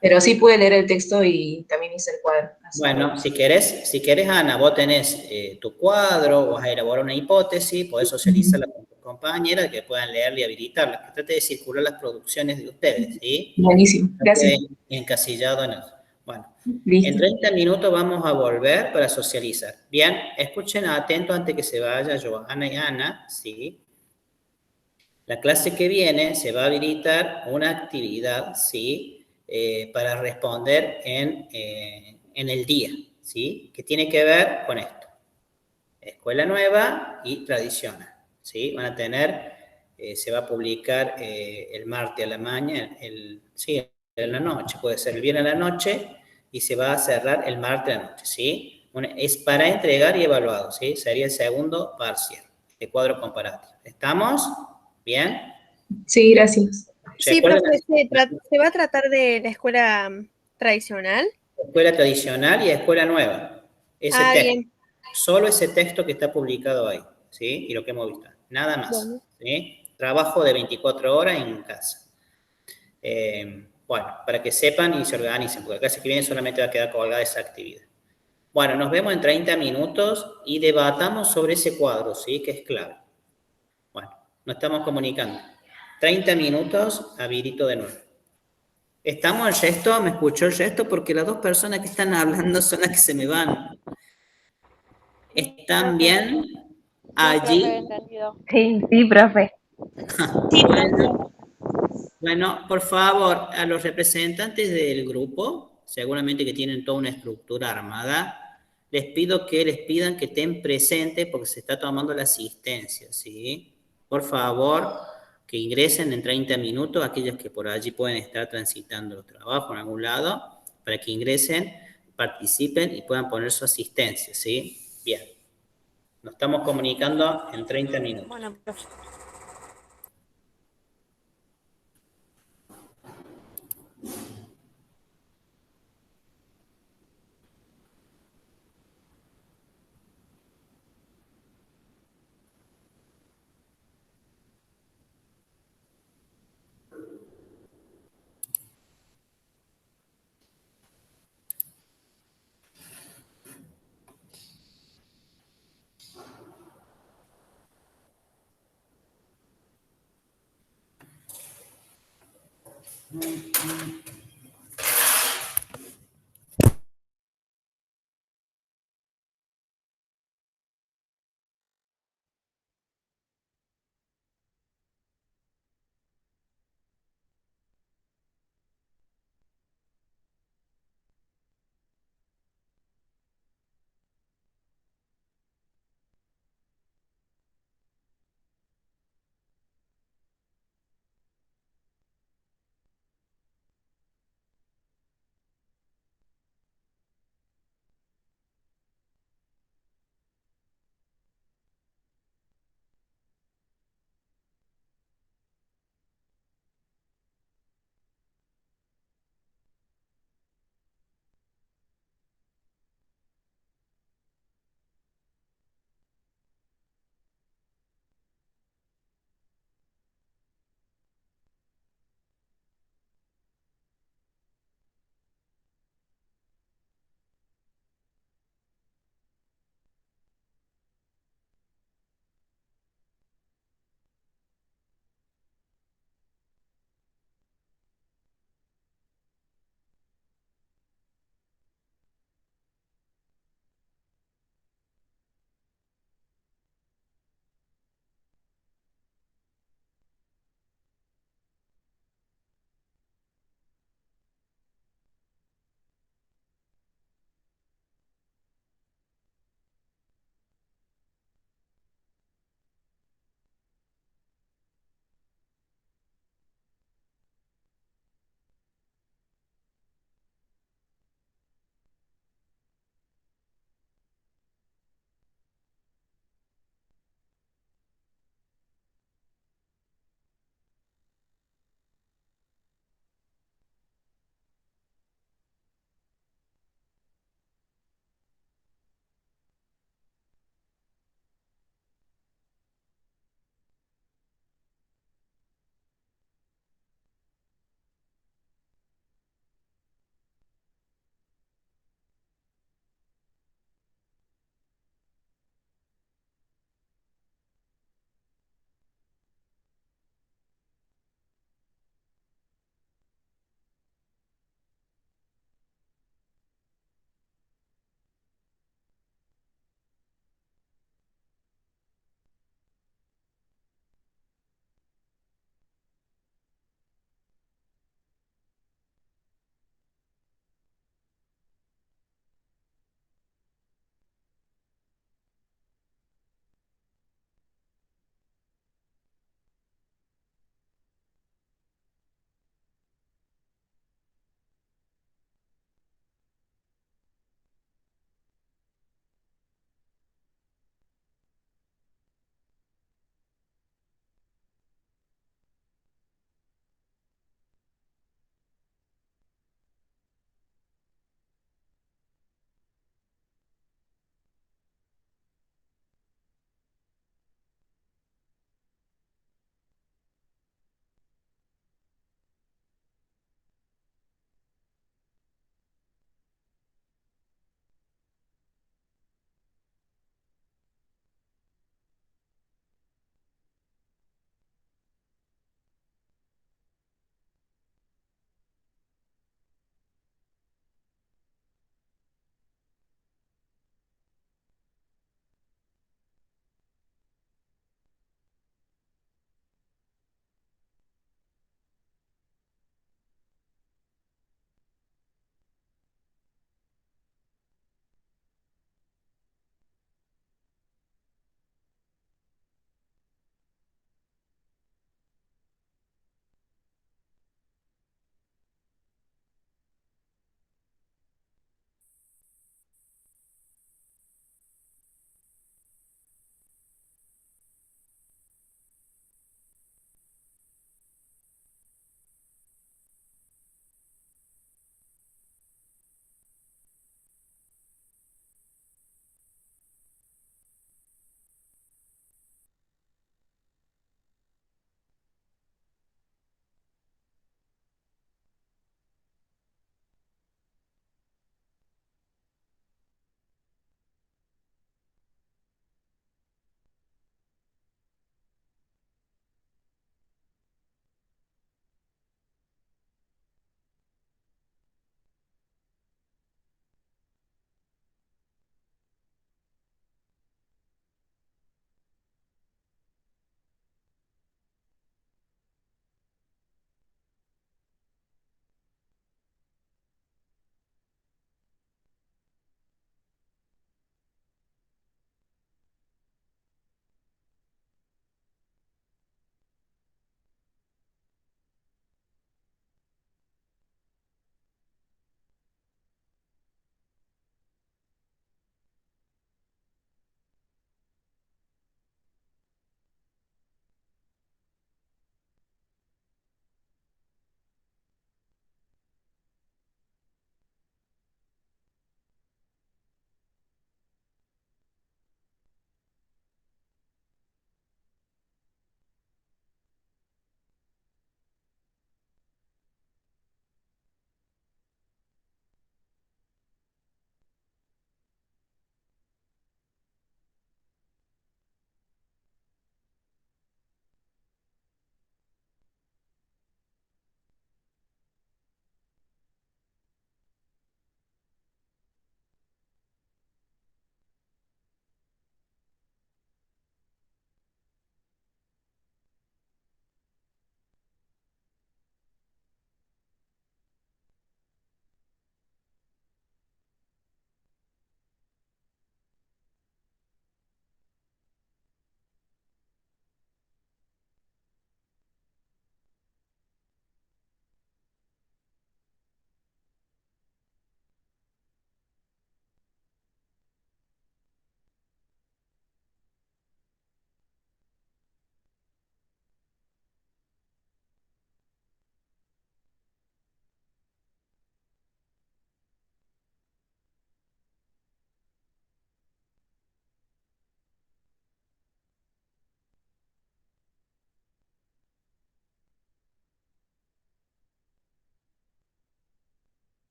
Pero sí pude leer el texto y también hice el cuadro. Bueno, si querés, Ana, vos tenés tu cuadro, vas a elaborar una hipótesis, podés socializarla con tus compañeras, que puedan leerla y habilitarla, que trate de circular las producciones de ustedes, ¿sí? Buenísimo, gracias. Encasillado en eso. Bueno, listo. En 30 minutos vamos a volver para socializar. Bien, escuchen atento antes que se vaya Joana y Ana, ¿sí? La clase que viene se va a habilitar una actividad, ¿sí? Para responder en el día, ¿sí? Que tiene que ver con esto. Escuela nueva y tradicional, ¿sí? Van a tener, se va a publicar el martes a la mañana, sí, en la noche, puede ser el viernes a la noche, y se va a cerrar el martes a la noche, ¿sí? Es para entregar y evaluado, ¿sí? Sería el segundo parcial, de cuadro comparativo. ¿Estamos? ¿Bien? Sí, gracias. Sí, profe, ¿se va a tratar de la escuela tradicional? Escuela tradicional y escuela nueva. Ese texto, bien. solo ese texto que está publicado ahí, ¿sí? Y lo que hemos visto, nada más, bueno. ¿Sí? Trabajo de 24 horas en casa. Bueno, para que sepan y se organicen, porque la clase que viene solamente va a quedar colgada esa actividad. Bueno, nos vemos en 30 minutos y debatamos sobre ese cuadro, ¿sí? Que es clave. Bueno, nos estamos comunicando. 30 minutos, habilito de nuevo. ¿Estamos el resto? ¿Me escuchó el resto? Porque las dos personas que están hablando son las que se me van. ¿Están bien allí? Sí, profe. Bueno, por favor, a los representantes del grupo, seguramente que tienen toda una estructura armada, les pido que les pidan que estén presentes porque se está tomando la asistencia, ¿sí? Por favor, que ingresen en 30 minutos, aquellos que por allí pueden estar transitando los trabajos en algún lado, para que ingresen, participen y puedan poner su asistencia, ¿sí? Bien. Nos estamos comunicando en 30 minutos. Bueno, profe.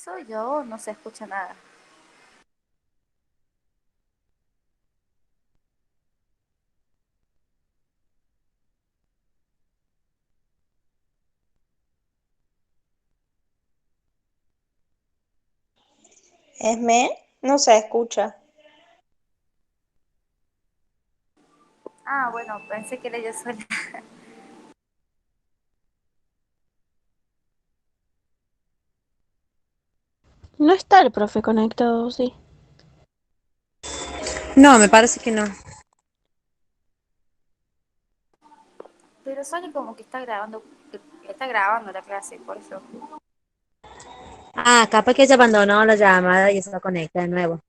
piso, yo no se escucha nada. Esme, no se escucha. Ah, bueno, pensé que era yo sola. No está el profe conectado, sí. No, me parece que no. Pero Sony como que está grabando la clase, por eso. Ah, capaz que ella abandonó la llamada y se va a conectar de nuevo.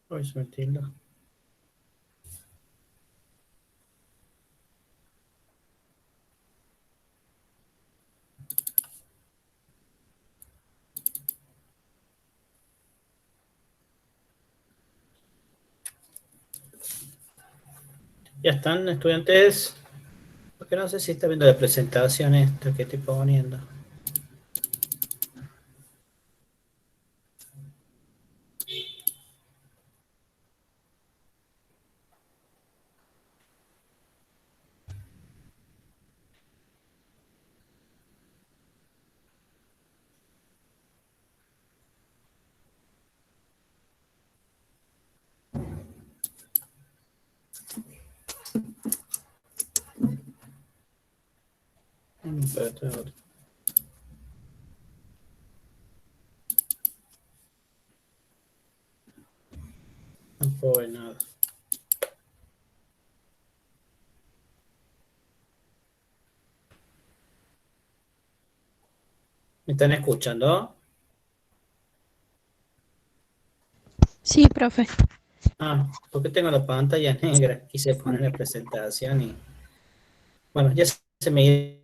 Uy, se me tildó. Ya están, estudiantes. Porque no sé si está viendo la presentación esta que estoy poniendo. Espérate, otro. No puedo ver nada. ¿Me están escuchando? Sí, profe. Ah, porque tengo la pantalla negra. Quise poner la presentación y... Bueno, ya se me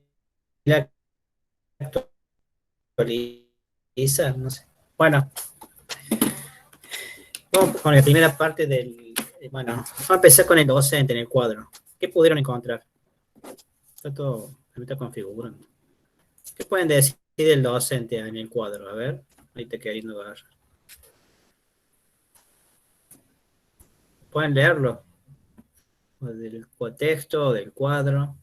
actualiza, no sé. Bueno, vamos con la primera parte del... Bueno, vamos a empezar con el docente en el cuadro. ¿Qué pudieron encontrar? Está todo... Me está configurando. ¿Qué pueden decir del docente en el cuadro? A ver, ahí te queriendo ver. ¿Pueden leerlo? O del texto, o del cuadro.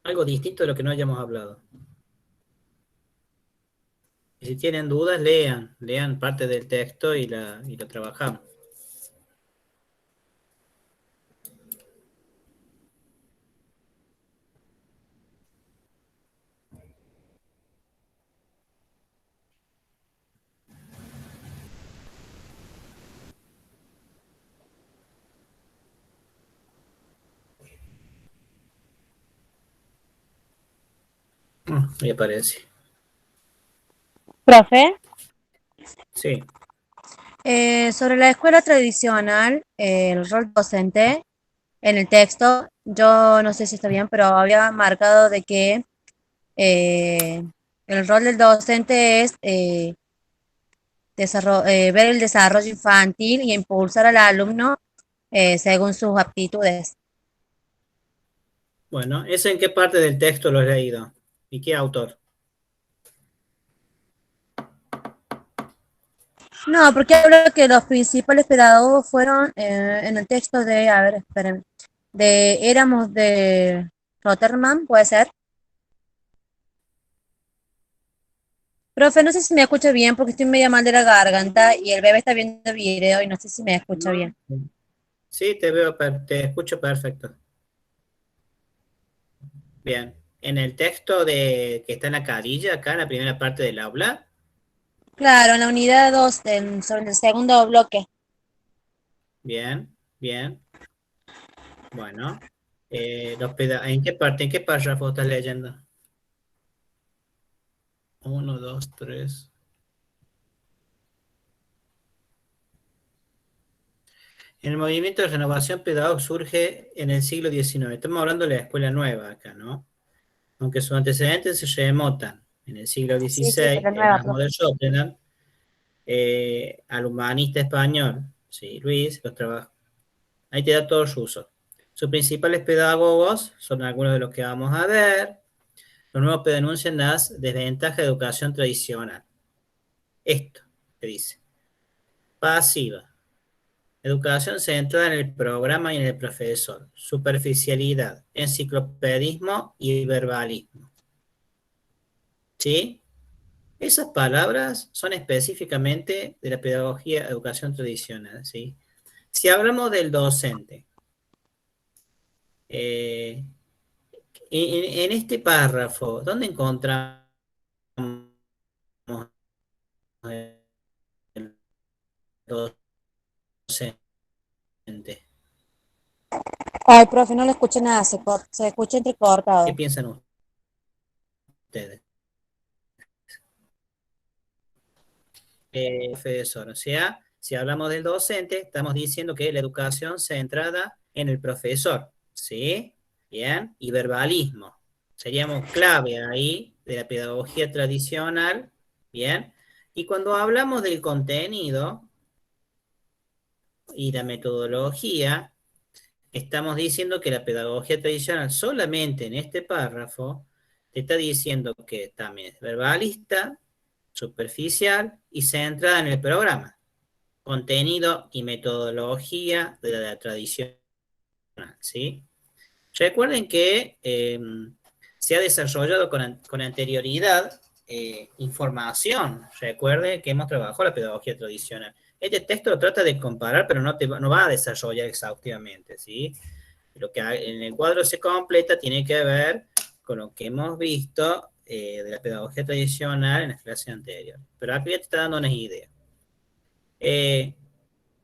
Algo distinto de lo que no hayamos hablado. Y si tienen dudas, lean parte del texto y lo trabajamos. Ahí aparece. Profe, Sí. sobre la escuela tradicional, el rol docente en el texto, yo no sé si está bien, pero había marcado de que eh, el rol del docente es ver el desarrollo infantil y impulsar al alumno según sus aptitudes. Bueno, ¿ese en qué parte del texto lo has leído? ¿Y qué autor? No, porque habla que los principales pedagogos fueron en el texto de, a ver, esperen, de Éramos de Rotterman, ¿puede ser? Profe, no sé si me escucha bien porque estoy media mal de la garganta y el bebé está viendo video y no sé si me escucha No. bien. Sí, te veo, te escucho perfecto. Bien. En el texto que está en la carilla, acá en la primera parte del aula. Claro, en la unidad 2, sobre el segundo bloque. Bien, bien. Bueno. ¿En qué parte, en qué párrafo estás leyendo? Uno, dos, tres. En el movimiento de renovación pedagógica surge en el siglo XIX. Estamos hablando de la escuela nueva acá, ¿no? Aunque sus antecedentes se remontan en el siglo Sí, sí, XVI, pero nueva, Erasmo profe. de Rotterdam, al humanista español, ¿sí? Luis, los trabajos. Ahí te da todo su uso. Sus principales pedagogos son algunos de los que vamos a ver. Los nuevos denuncian las desventajas de educación tradicional. Esto, que dice. Pasiva. Educación centrada en el programa y en el profesor. Superficialidad, enciclopedismo y verbalismo. ¿Sí? Esas palabras son específicamente de la pedagogía de educación tradicional, ¿sí? Si hablamos del docente, en este párrafo, ¿dónde encontramos el docente? Ay, profe, no le escuché nada, se escucha ¿Qué entrecortado. piensan ustedes? Profesor, o sea, si hablamos del docente, estamos diciendo que la educación centrada en el profesor, ¿sí? Bien, y verbalismo. Seríamos clave ahí de la pedagogía tradicional, bien. Y cuando hablamos del contenido y la metodología, estamos diciendo que la pedagogía tradicional solamente en este párrafo te está diciendo que también es verbalista, superficial y centrada en el programa. Contenido y metodología de la tradición, ¿sí? Recuerden que se ha desarrollado con anterioridad información. Recuerden que hemos trabajado la pedagogía tradicional. Este texto lo trata de comparar, pero no va a desarrollar exhaustivamente, ¿sí? Lo que en el cuadro se completa tiene que ver con lo que hemos visto de la pedagogía tradicional en la clase anterior. Pero aquí ya te está dando unas ideas. La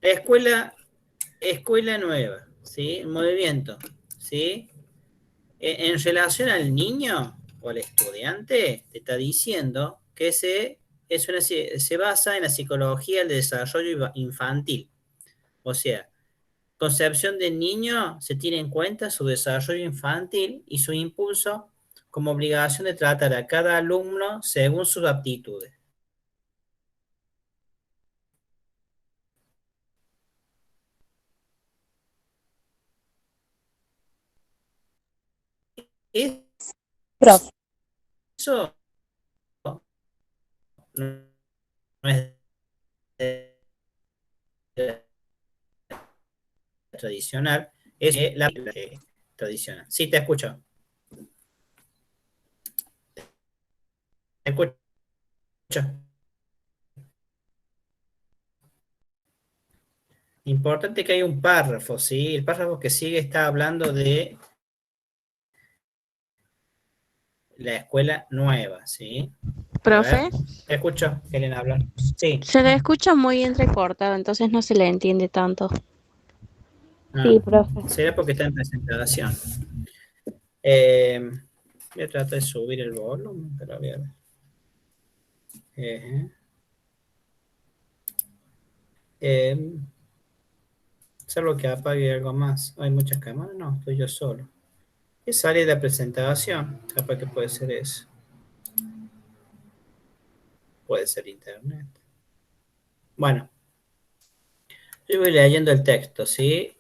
escuela nueva, ¿sí? Movimiento, ¿sí? En relación al niño o al estudiante, te está diciendo que se basa en la psicología del desarrollo infantil. O sea, concepción del niño se tiene en cuenta su desarrollo infantil y su impulso como obligación de tratar a cada alumno según sus aptitudes. Profe, Eso no es tradicional, es la tradicional. Sí, te escucho. Te escucho. Importante que hay un párrafo, ¿sí? El párrafo que sigue está hablando de la escuela nueva, ¿sí? A Profe, ver, te escucho, quieren hablar. Sí. se le escucha muy entrecortado, entonces no se le entiende tanto. Ah, Sí, profe. será porque está en presentación. Voy a tratar de subir el volumen, pero voy a ver. Salvo que apague algo más. ¿Hay muchas cámaras? No, estoy yo solo. ¿Qué sale de la presentación? Capaz que puede ser eso. Puede ser internet. Bueno, yo voy leyendo el texto, ¿sí?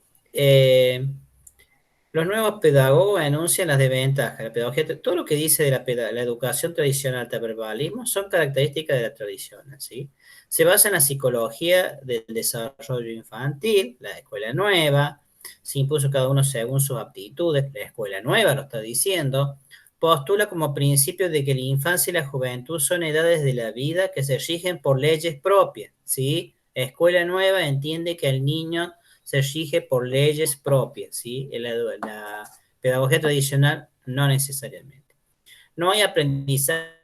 Los nuevos pedagogos enuncian las desventajas. La pedagogía, todo lo que dice de la educación tradicional de verbalismo son características de la tradición, ¿sí? Se basa en la psicología del desarrollo infantil, la escuela nueva, se impuso cada uno según sus aptitudes, la escuela nueva lo está diciendo, postula como principio de que la infancia y la juventud son edades de la vida que se rigen por leyes propias, ¿sí? Escuela nueva entiende que el niño se rige por leyes propias, ¿sí? La pedagogía tradicional no necesariamente. No hay aprendizaje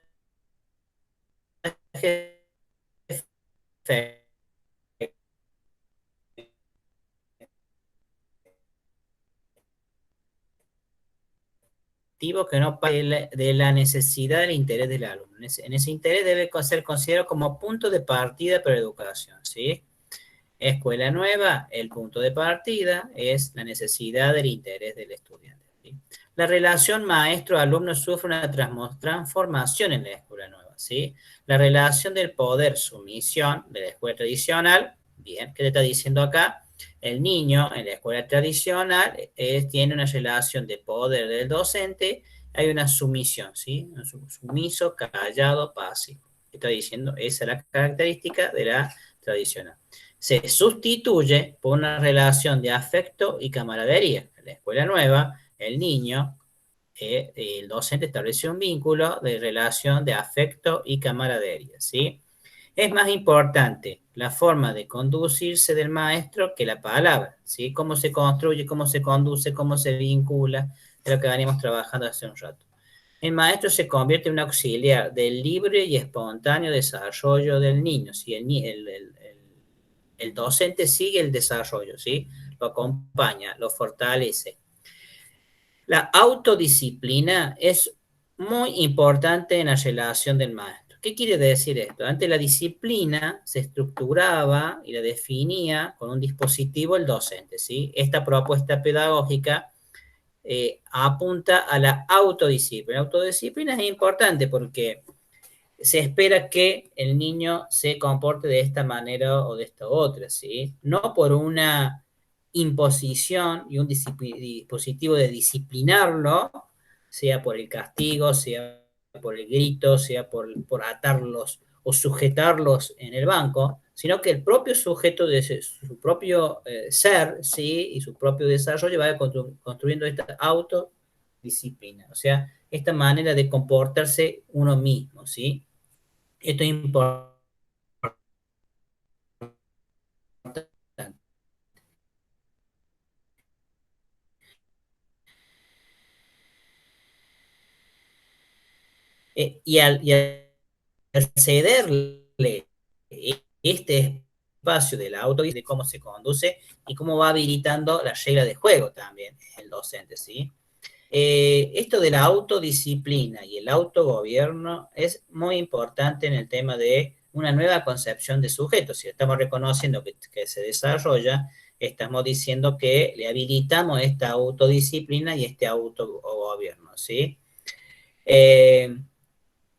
efectivo que no parte de la necesidad del interés del alumno. En ese interés debe ser considerado como punto de partida para la educación, ¿sí? Escuela nueva, el punto de partida es la necesidad del interés del estudiante, ¿sí? la relación maestro-alumno sufre una transformación en la escuela nueva, ¿sí? La relación del poder-sumisión de la escuela tradicional, bien, ¿qué te está diciendo acá? El niño en la escuela tradicional tiene una relación de poder del docente, hay una sumisión, ¿sí? Un sumiso, callado, pasivo. ¿Qué está diciendo? Esa es la característica de la tradicional. Se sustituye por una relación de afecto y camaradería. En la escuela nueva, el niño, el docente establece un vínculo de relación de afecto y camaradería, ¿sí? Es más importante la forma de conducirse del maestro que la palabra, ¿sí? Cómo se construye, cómo se conduce, cómo se vincula, es lo que venimos trabajando hace un rato. El maestro se convierte en un auxiliar del libre y espontáneo desarrollo del niño, ¿sí? El docente sigue el desarrollo, ¿sí? Lo acompaña, lo fortalece. La autodisciplina es muy importante en la relación del maestro. ¿Qué quiere decir esto? Antes la disciplina se estructuraba y la definía con un dispositivo el docente, ¿sí? Esta propuesta pedagógica apunta a la autodisciplina. La autodisciplina es importante porque se espera que el niño se comporte de esta manera o de esta otra, ¿sí? No por una imposición y un dispositivo de disciplinarlo, sea por el castigo, sea por el grito, sea por atarlos o sujetarlos en el banco, sino que el propio sujeto de su propio ser, ¿sí? Y su propio desarrollo va construyendo esta autodisciplina, o sea, esta manera de comportarse uno mismo, ¿sí? Esto es importante. Y al cederle este espacio de la auto, de cómo se conduce y cómo va habilitando la regla de juego también el docente, ¿sí? Esto de la autodisciplina y el autogobierno es muy importante en el tema de una nueva concepción de sujeto. Si estamos reconociendo que se desarrolla, estamos diciendo que le habilitamos esta autodisciplina y este autogobierno, ¿sí?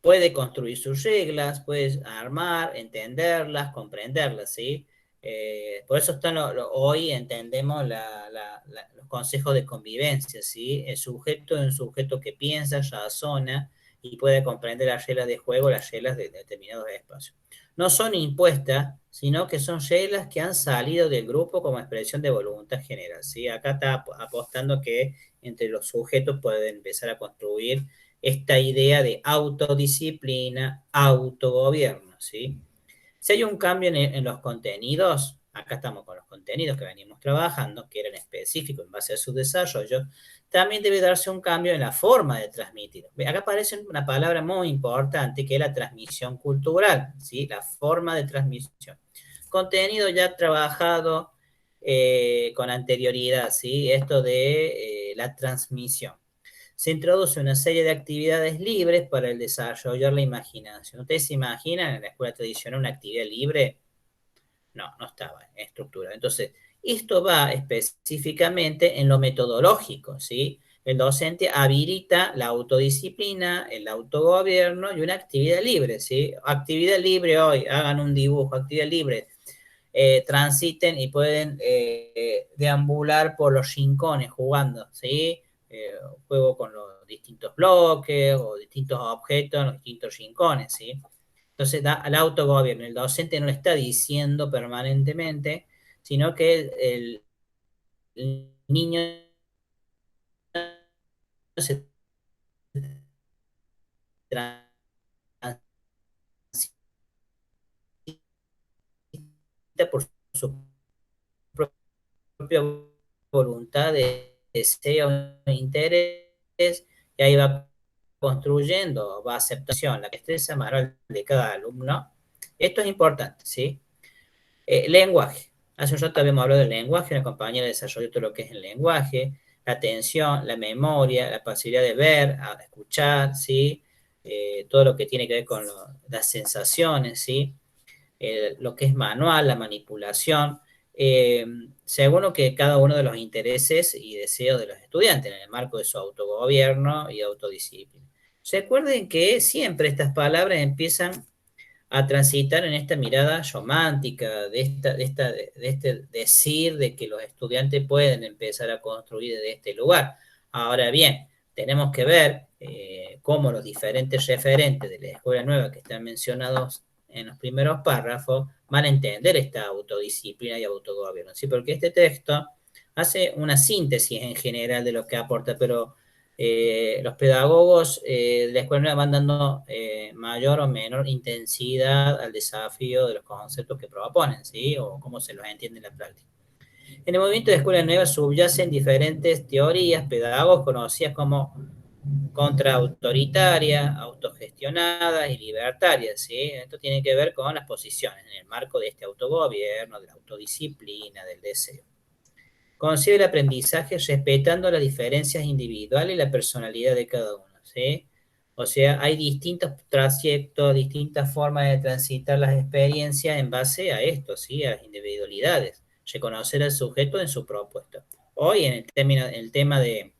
Puede construir sus reglas, puede armar, entenderlas, comprenderlas, ¿sí? Por eso hoy entendemos los consejos de convivencia, ¿sí? El sujeto es un sujeto que piensa, razona y puede comprender las reglas de juego, las reglas de determinados espacios. No son impuestas, sino que son reglas que han salido del grupo como expresión de voluntad general, ¿sí? Acá está apostando que entre los sujetos pueden empezar a construir esta idea de autodisciplina, autogobierno, ¿sí? Si hay un cambio en los contenidos, acá estamos con los contenidos que venimos trabajando, que eran específicos en base a su desarrollo, también debe darse un cambio en la forma de transmitir. Acá aparece una palabra muy importante que es la transmisión cultural, ¿sí? La forma de transmisión. Contenido ya trabajado con anterioridad, ¿sí? Esto de la transmisión. Se introduce una serie de actividades libres para el desarrollar la imaginación. ¿Ustedes se imaginan en la escuela tradicional una actividad libre? No, no estaba en estructura. Entonces, esto va específicamente en lo metodológico, ¿sí? El docente habilita la autodisciplina, el autogobierno y una actividad libre, ¿sí? Actividad libre hoy, hagan un dibujo, actividad libre, transiten y pueden deambular por los rincones jugando, ¿sí? Juego con los distintos bloques o distintos objetos en los distintos rincones, ¿sí? Entonces da al autogobierno. El docente no le está diciendo permanentemente, sino que el niño se transita por su propia voluntad, de deseo, interés, y ahí va construyendo, va aceptación, la destreza manual de cada alumno. Esto es importante, ¿sí? Lenguaje. Hace un rato habíamos hablado del lenguaje, una compañera desarrolló todo lo que es el lenguaje, la atención, la memoria, la posibilidad de ver, escuchar, ¿sí? Todo lo que tiene que ver con las sensaciones, ¿sí? Lo que es manual, la manipulación, según lo que cada uno de los intereses y deseos de los estudiantes, en el marco de su autogobierno y autodisciplina. Recuerden que siempre estas palabras empiezan a transitar en esta mirada romántica, de este decir de que los estudiantes pueden empezar a construir desde este lugar. Ahora bien, tenemos que ver cómo los diferentes referentes de la escuela nueva que están mencionados en los primeros párrafos van a entender esta autodisciplina y autogobierno, ¿sí? Porque este texto hace una síntesis en general de lo que aporta, pero los pedagogos de la escuela nueva van dando mayor o menor intensidad al desafío de los conceptos que proponen, ¿sí? O cómo se los entiende en la práctica. En el movimiento de escuela nueva subyacen diferentes teorías pedagógicas conocidas como contraautoritaria, autogestionadas y libertarias, ¿sí? Esto tiene que ver con las posiciones en el marco de este autogobierno, de la autodisciplina, del deseo. Concibe el aprendizaje respetando las diferencias individuales y la personalidad de cada uno, ¿sí? O sea, hay distintos trayectos, distintas formas de transitar las experiencias en base a esto, ¿sí? A las individualidades. Reconocer al sujeto en su propuesta. Hoy, en el tema de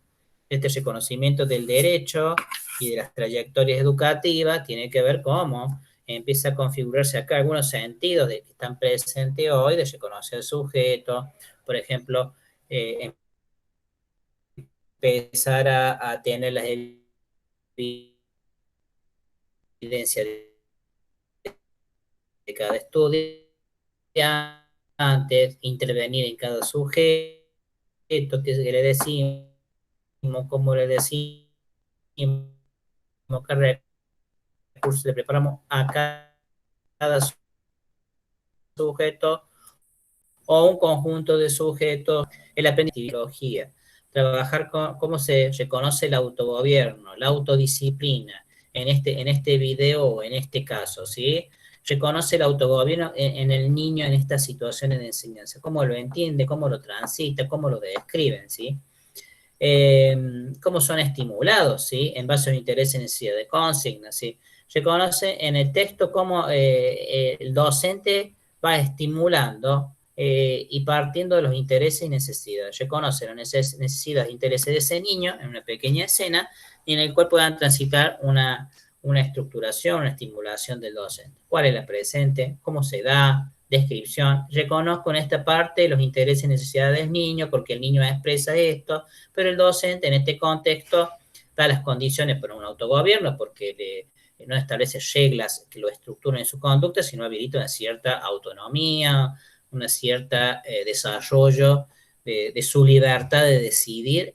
este reconocimiento del derecho y de las trayectorias educativas, tiene que ver cómo empieza a configurarse acá algunos sentidos que están presentes hoy, de reconocer al sujeto, por ejemplo, empezar a tener las evidencias de cada estudiante, intervenir en cada sujeto, qué le decimos, cómo le decimos, qué recursos le preparamos a cada sujeto o un conjunto de sujetos, el aprendizaje, trabajar con cómo se reconoce el autogobierno, la autodisciplina, en este video o en este caso, ¿sí? Reconoce el autogobierno en el niño en estas situaciones de enseñanza, cómo lo entiende, cómo lo transita, cómo lo describen, ¿sí? Cómo son estimulados, ¿sí? En base a los intereses y necesidades de consignas, ¿sí? Reconoce en el texto cómo el docente va estimulando y partiendo de los intereses y necesidades. Reconoce las necesidades e intereses de ese niño en una pequeña escena y en el cual puedan transitar una estructuración, una estimulación del docente. ¿Cuál es la presente? ¿Cómo se da? Descripción. Reconozco en esta parte los intereses y necesidades del niño porque el niño expresa esto, pero el docente en este contexto da las condiciones para un autogobierno porque no establece reglas que lo estructuren en su conducta, sino habilita una cierta autonomía, una cierta desarrollo de su libertad de decidir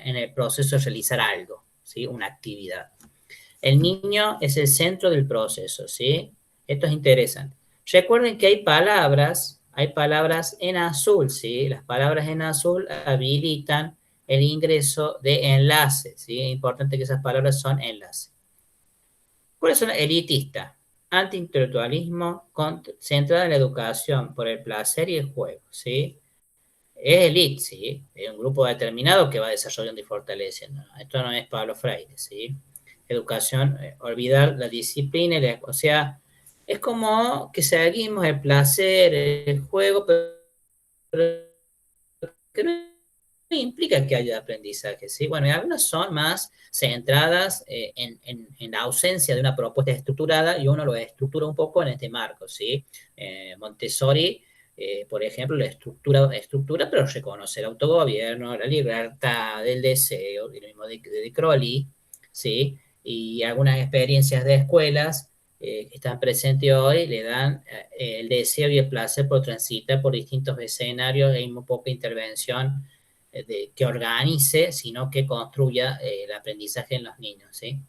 en el proceso de realizar algo, ¿sí? Una actividad. El niño es el centro del proceso, ¿sí? Esto es interesante. Recuerden que hay palabras en azul, ¿sí? Las palabras en azul habilitan el ingreso de enlaces, ¿sí? Es importante que esas palabras son enlaces. ¿Cuáles son? Elitista, antiintelectualismo, centrada en la educación por el placer y el juego, ¿sí? Es elite, ¿sí? Es un grupo determinado que va desarrollando y fortaleciendo. Esto no es Pablo Freire, ¿sí? Educación, olvidar la disciplina, o sea, es como que seguimos el placer, el juego, pero que no implica que haya aprendizaje, ¿sí? Bueno, y algunas son más centradas en la ausencia de una propuesta estructurada y uno lo estructura un poco en este marco, ¿sí? Montessori, por ejemplo, la estructura, pero reconoce el autogobierno, la libertad, el deseo, y lo mismo de Crowley, ¿sí? Y algunas experiencias de escuelas que están presentes hoy le dan el deseo y el placer por transitar por distintos escenarios, hay muy poca intervención que organice, sino que construya el aprendizaje en los niños, ¿sí?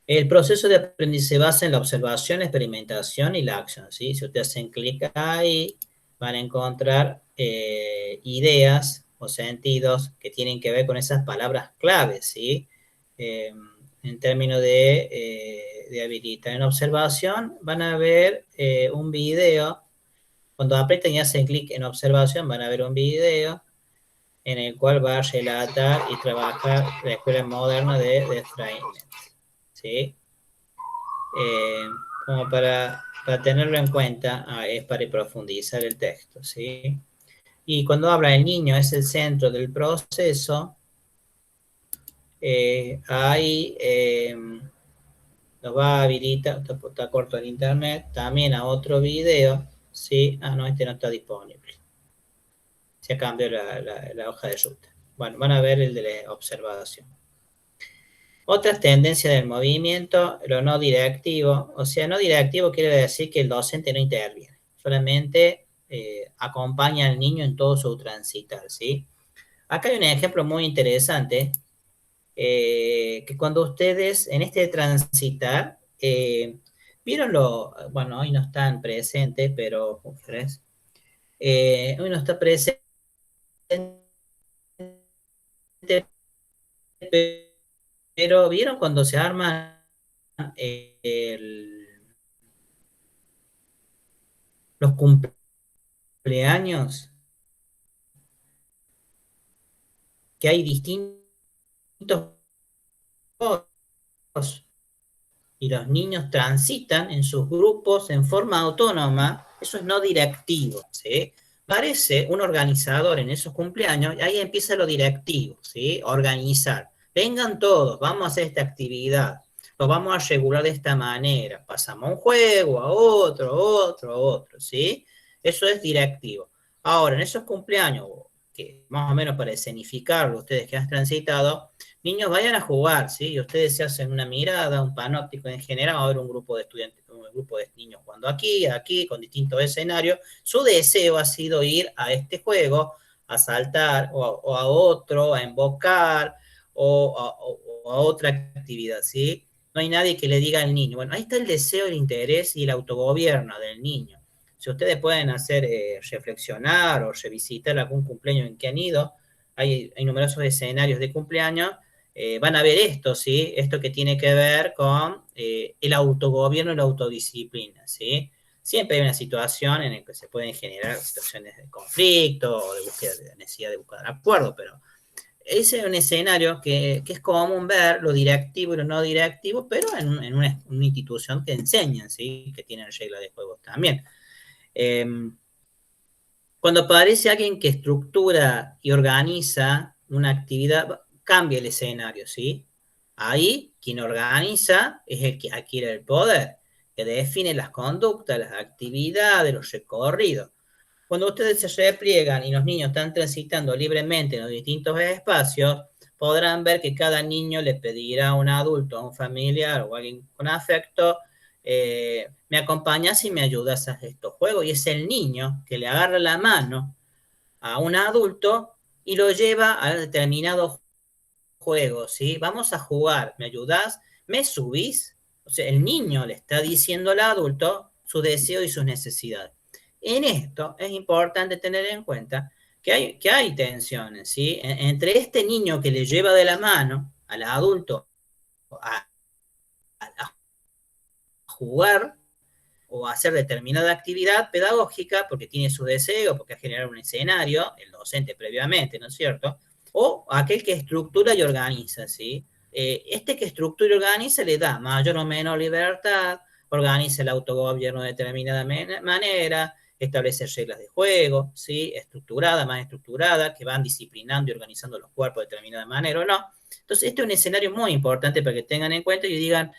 El proceso de aprendizaje se basa en la observación, la experimentación y la acción, ¿sí? Si ustedes hacen clic ahí, van a encontrar ideas o sentidos que tienen que ver con esas palabras claves, ¿sí? En términos de habilitar. En observación van a ver un video. Cuando apretan y hacen clic en observación van a ver un video en el cual va a relatar y trabajar la escuela moderna de Freinet, ¿sí? Como para para tenerlo en cuenta, es para profundizar el texto, ¿sí? Y cuando habla el niño es el centro del proceso, ahí nos va a habilitar, está corto el internet, también a otro video, ¿sí? No, este no está disponible. Se cambió la hoja de ruta. Bueno, van a ver el de la observación. Otras tendencias del movimiento, lo no directivo. O sea, no directivo quiere decir que el docente no interviene, solamente acompaña al niño en todo su transitar, ¿sí? Acá hay un ejemplo muy interesante, que cuando ustedes en este transitar, vieron bueno, hoy no están presentes, pero hoy no está presente, pero vieron cuando se arman los cumpleaños, que hay distintos y los niños transitan en sus grupos en forma autónoma, eso es no directivo, ¿sí? Parece un organizador en esos cumpleaños, y ahí empieza lo directivo, ¿sí? Organizar. Vengan todos, vamos a hacer esta actividad, lo vamos a regular de esta manera, pasamos un juego, a otro, ¿sí? Eso es directivo. Ahora, en esos cumpleaños, que más o menos para escenificarlo, ustedes que han transitado, niños, vayan a jugar, ¿sí? Y ustedes se hacen una mirada, un panóptico en general, va a haber un grupo de estudiantes, un grupo de niños jugando aquí, con distintos escenarios. Su deseo ha sido ir a este juego, a saltar, o a otro, a invocar, o a otra actividad, ¿sí? No hay nadie que le diga al niño. Bueno, ahí está el deseo, el interés y el autogobierno del niño. Si ustedes pueden hacer reflexionar o revisitar algún cumpleaños en que han ido, hay numerosos escenarios de cumpleaños, van a ver esto, ¿sí? Esto que tiene que ver con el autogobierno y la autodisciplina, ¿sí? Siempre hay una situación en la que se pueden generar situaciones de conflicto o de búsqueda de necesidad de buscar acuerdo, pero ese es un escenario que es común ver lo directivo y lo no directivo, pero en una institución que enseñan, ¿sí? Que tienen reglas de juego también. Cuando aparece alguien que estructura y organiza una actividad, cambia el escenario, ¿sí? Ahí, quien organiza es el que adquiere el poder, que define las conductas, las actividades, los recorridos. Cuando ustedes se repliegan y los niños están transitando libremente en los distintos espacios, podrán ver que cada niño le pedirá a un adulto, a un familiar o a alguien con afecto, me acompañas y me ayudas a estos juegos. Y es el niño que le agarra la mano a un adulto y lo lleva a determinados juegos, ¿sí? Vamos a jugar, ¿me ayudas? ¿Me subís? O sea, el niño le está diciendo al adulto su deseo y sus necesidades. En esto es importante tener en cuenta que hay tensiones, ¿sí? Entre este niño que le lleva de la mano al adulto a jugar o hacer determinada actividad pedagógica porque tiene su deseo, porque ha generado un escenario, el docente previamente, ¿no es cierto? O aquel que estructura y organiza, ¿sí? Este que estructura y organiza le da mayor o menor libertad, organiza el autogobierno de determinada manera, establece reglas de juego, ¿sí? Estructurada, más estructurada, que van disciplinando y organizando los cuerpos de determinada manera o no. Entonces, este es un escenario muy importante para que tengan en cuenta y digan,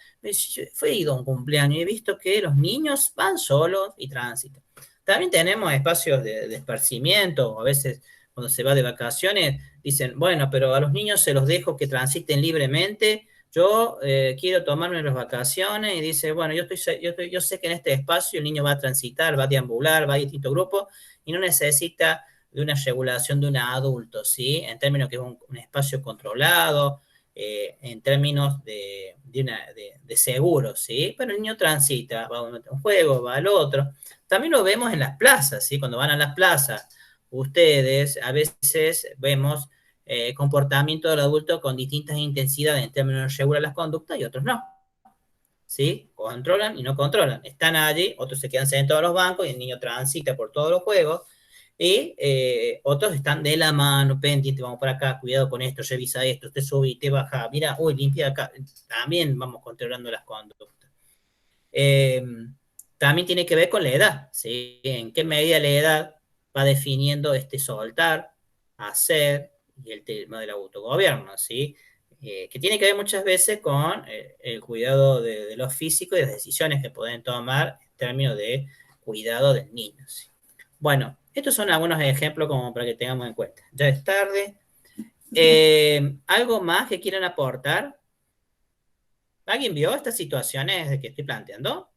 fue ido a un cumpleaños y he visto que los niños van solos y transitan. También tenemos espacios de esparcimiento, a veces cuando se va de vacaciones, dicen, bueno, pero a los niños se los dejo que transiten libremente, yo quiero tomarme las vacaciones, y dice, bueno, yo sé que en este espacio el niño va a transitar, va a deambular, va a distintos grupos, y no necesita de una regulación de un adulto, ¿sí? En términos que es un espacio controlado, en términos de seguro, ¿sí? Pero el niño transita, va a un juego, va al otro. También lo vemos en las plazas, ¿sí? Cuando van a las plazas, ustedes a veces vemos comportamiento del adulto con distintas intensidades en términos de regular las conductas y otros no. ¿Sí? Controlan y no controlan. Están allí, otros se quedan sentados en los bancos y el niño transita por todos los juegos. Y otros están de la mano, pendiente, vamos por acá, cuidado con esto, revisa esto, te sube, te baja, mira, uy, limpia acá. También vamos controlando las conductas. también tiene que ver con la edad, ¿sí? En qué medida la edad va definiendo este soltar, hacer y el tema del autogobierno, ¿sí? Que tiene que ver muchas veces con el cuidado de lo físico y las decisiones que pueden tomar en términos de cuidado del niño, ¿sí? Bueno, estos son algunos ejemplos como para que tengamos en cuenta. Ya es tarde. ¿Algo más que quieran aportar? ¿Alguien vio estas situaciones que estoy planteando?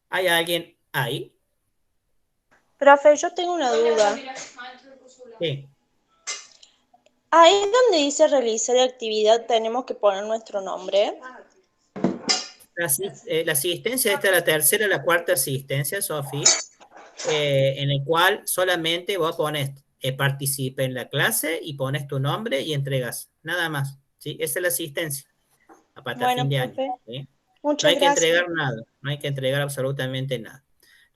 ¿Hay alguien ahí? Profe, yo tengo una duda. Sí. Ahí donde dice realizar actividad, ¿tenemos que poner nuestro nombre? La asistencia, esta es la tercera, la cuarta asistencia, Sofi, en el cual solamente vos pones participe en la clase y pones tu nombre y entregas, nada más, ¿sí? Esa es la asistencia, a fin Bueno, de año, profe, ¿sí? No muchas hay que gracias. entregar nada, no hay que entregar absolutamente nada.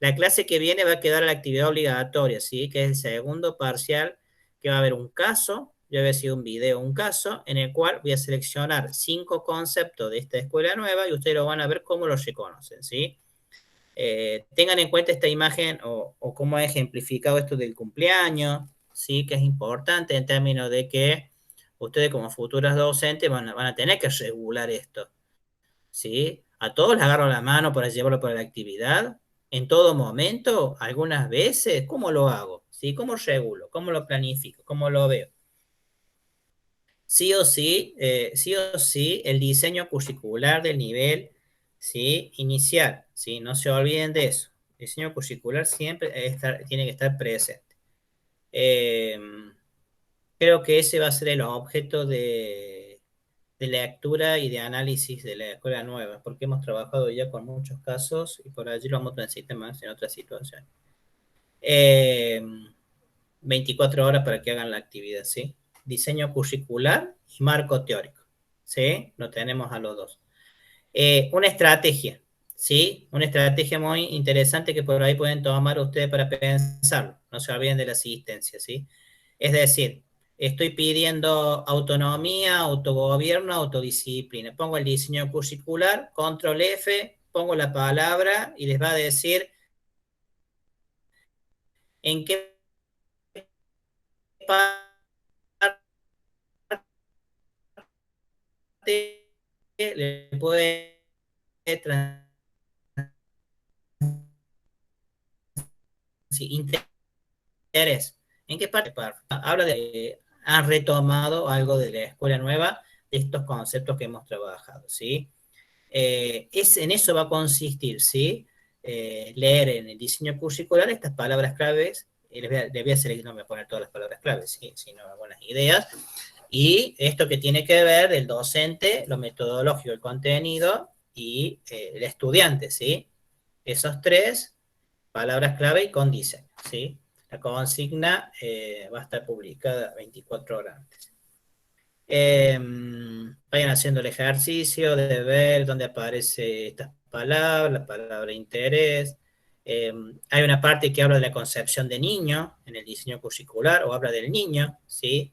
La clase que viene va a quedar la actividad obligatoria, ¿sí? Que es el segundo parcial, que va a haber un caso, yo había sido un video, un caso, en el cual voy a seleccionar 5 conceptos de esta escuela nueva y ustedes lo van a ver cómo los reconocen, ¿sí? Tengan en cuenta esta imagen o cómo he ejemplificado esto del cumpleaños, ¿sí? Que es importante en términos de que ustedes como futuras docentes van a tener que regular esto, ¿sí? A todos les agarro la mano para llevarlo para la actividad, en todo momento, algunas veces, ¿cómo lo hago? ¿Sí? ¿Cómo regulo? ¿Cómo lo planifico? ¿Cómo lo veo? Sí o sí, el diseño curricular del nivel, ¿sí? Inicial, ¿sí? No se olviden de eso. El diseño curricular siempre tiene que estar presente. Eh, Creo que ese va a ser el objeto de lectura y de análisis de la escuela nueva, porque hemos trabajado ya con muchos casos y por allí lo vamos a transitar más en otras situaciones. 24 horas para que hagan la actividad, ¿sí? Diseño curricular y marco teórico, ¿sí? Lo tenemos a los dos. Una estrategia, ¿sí? Una estrategia muy interesante que por ahí pueden tomar ustedes para pensarlo. No se olviden de la asistencia, ¿sí? Es decir, estoy pidiendo autonomía, autogobierno, autodisciplina. Pongo el diseño curricular, control F, pongo la palabra y les va a decir en qué parte le puede interés. ¿En qué parte? Habla de, han retomado algo de la escuela nueva, de estos conceptos que hemos trabajado, ¿sí? En eso va a consistir, ¿sí? Leer en el diseño curricular estas palabras claves, les voy a seleccionar, no me voy a poner todas las palabras claves, ¿sí? Sino algunas ideas, y esto que tiene que ver el docente, lo metodológico, el contenido, y el estudiante, ¿sí? Esos tres palabras clave y con diseño, ¿sí? La consigna va a estar publicada 24 horas antes. Vayan haciendo el ejercicio de ver dónde aparece estas palabras, la palabra interés. Hay una parte que habla de la concepción de niño en el diseño curricular o habla del niño, ¿sí?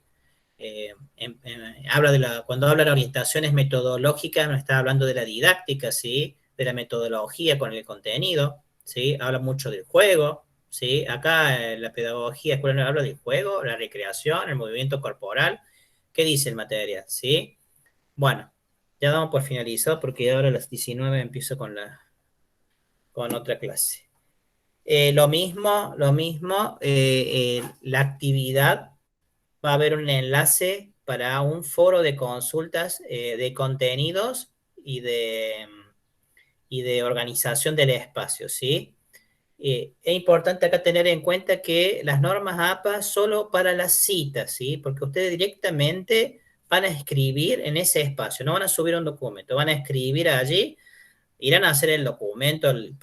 Habla cuando habla de orientaciones metodológicas, no está hablando de la didáctica, ¿sí? De la metodología con el contenido, ¿sí? Habla mucho del juego, ¿sí? Acá la pedagogía escolar habla del juego, la recreación, el movimiento corporal. ¿Qué dice el materia? ¿Sí? Bueno, ya damos por finalizado porque ahora a las 19 empiezo con otra clase. Lo mismo, la actividad va a haber un enlace para un foro de consultas de contenidos y de organización del espacio, ¿sí? Es importante acá tener en cuenta que las normas APA solo para las citas, ¿sí? Porque ustedes directamente van a escribir en ese espacio, no van a subir un documento, van a escribir allí, irán a hacer el documento, el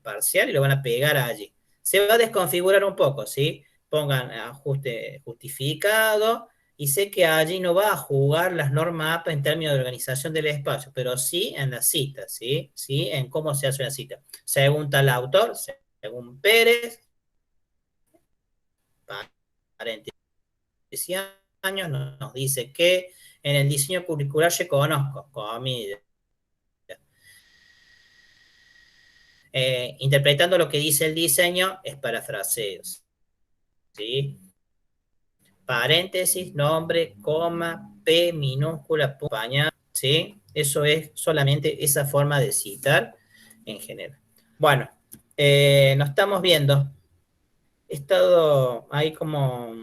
parcial y lo van a pegar allí. Se va a desconfigurar un poco, ¿sí? Pongan ajuste justificado y sé que allí no va a jugar las normas APA en términos de organización del espacio, pero sí en las citas, ¿sí? ¿Sí? En cómo se hace una cita. Según tal autor, según Pérez, paréntesis años, nos dice que en el diseño curricular yo conozco, comillas, Interpretando lo que dice el diseño, es parafraseo, ¿sí? Paréntesis, nombre, coma, P minúscula, acompañado, ¿sí? Eso es solamente esa forma de citar en general. Bueno, nos estamos viendo. He estado ahí como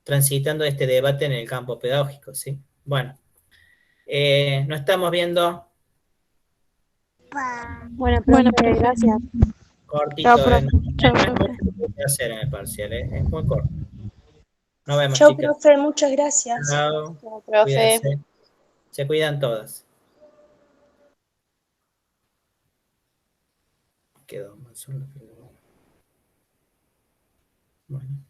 transitando este debate en el campo pedagógico, ¿sí? Bueno, nos estamos viendo Bueno, Bueno, profe, profe. gracias. Chao, cortito, profe. Chao, no es profe. mucho que hacer en el parcial, es muy corto. Nos vemos, Chau, chicas. profe, muchas gracias. Chao, Chao, profe. cuídense. Se cuidan todas. Quedó más solo. Bueno.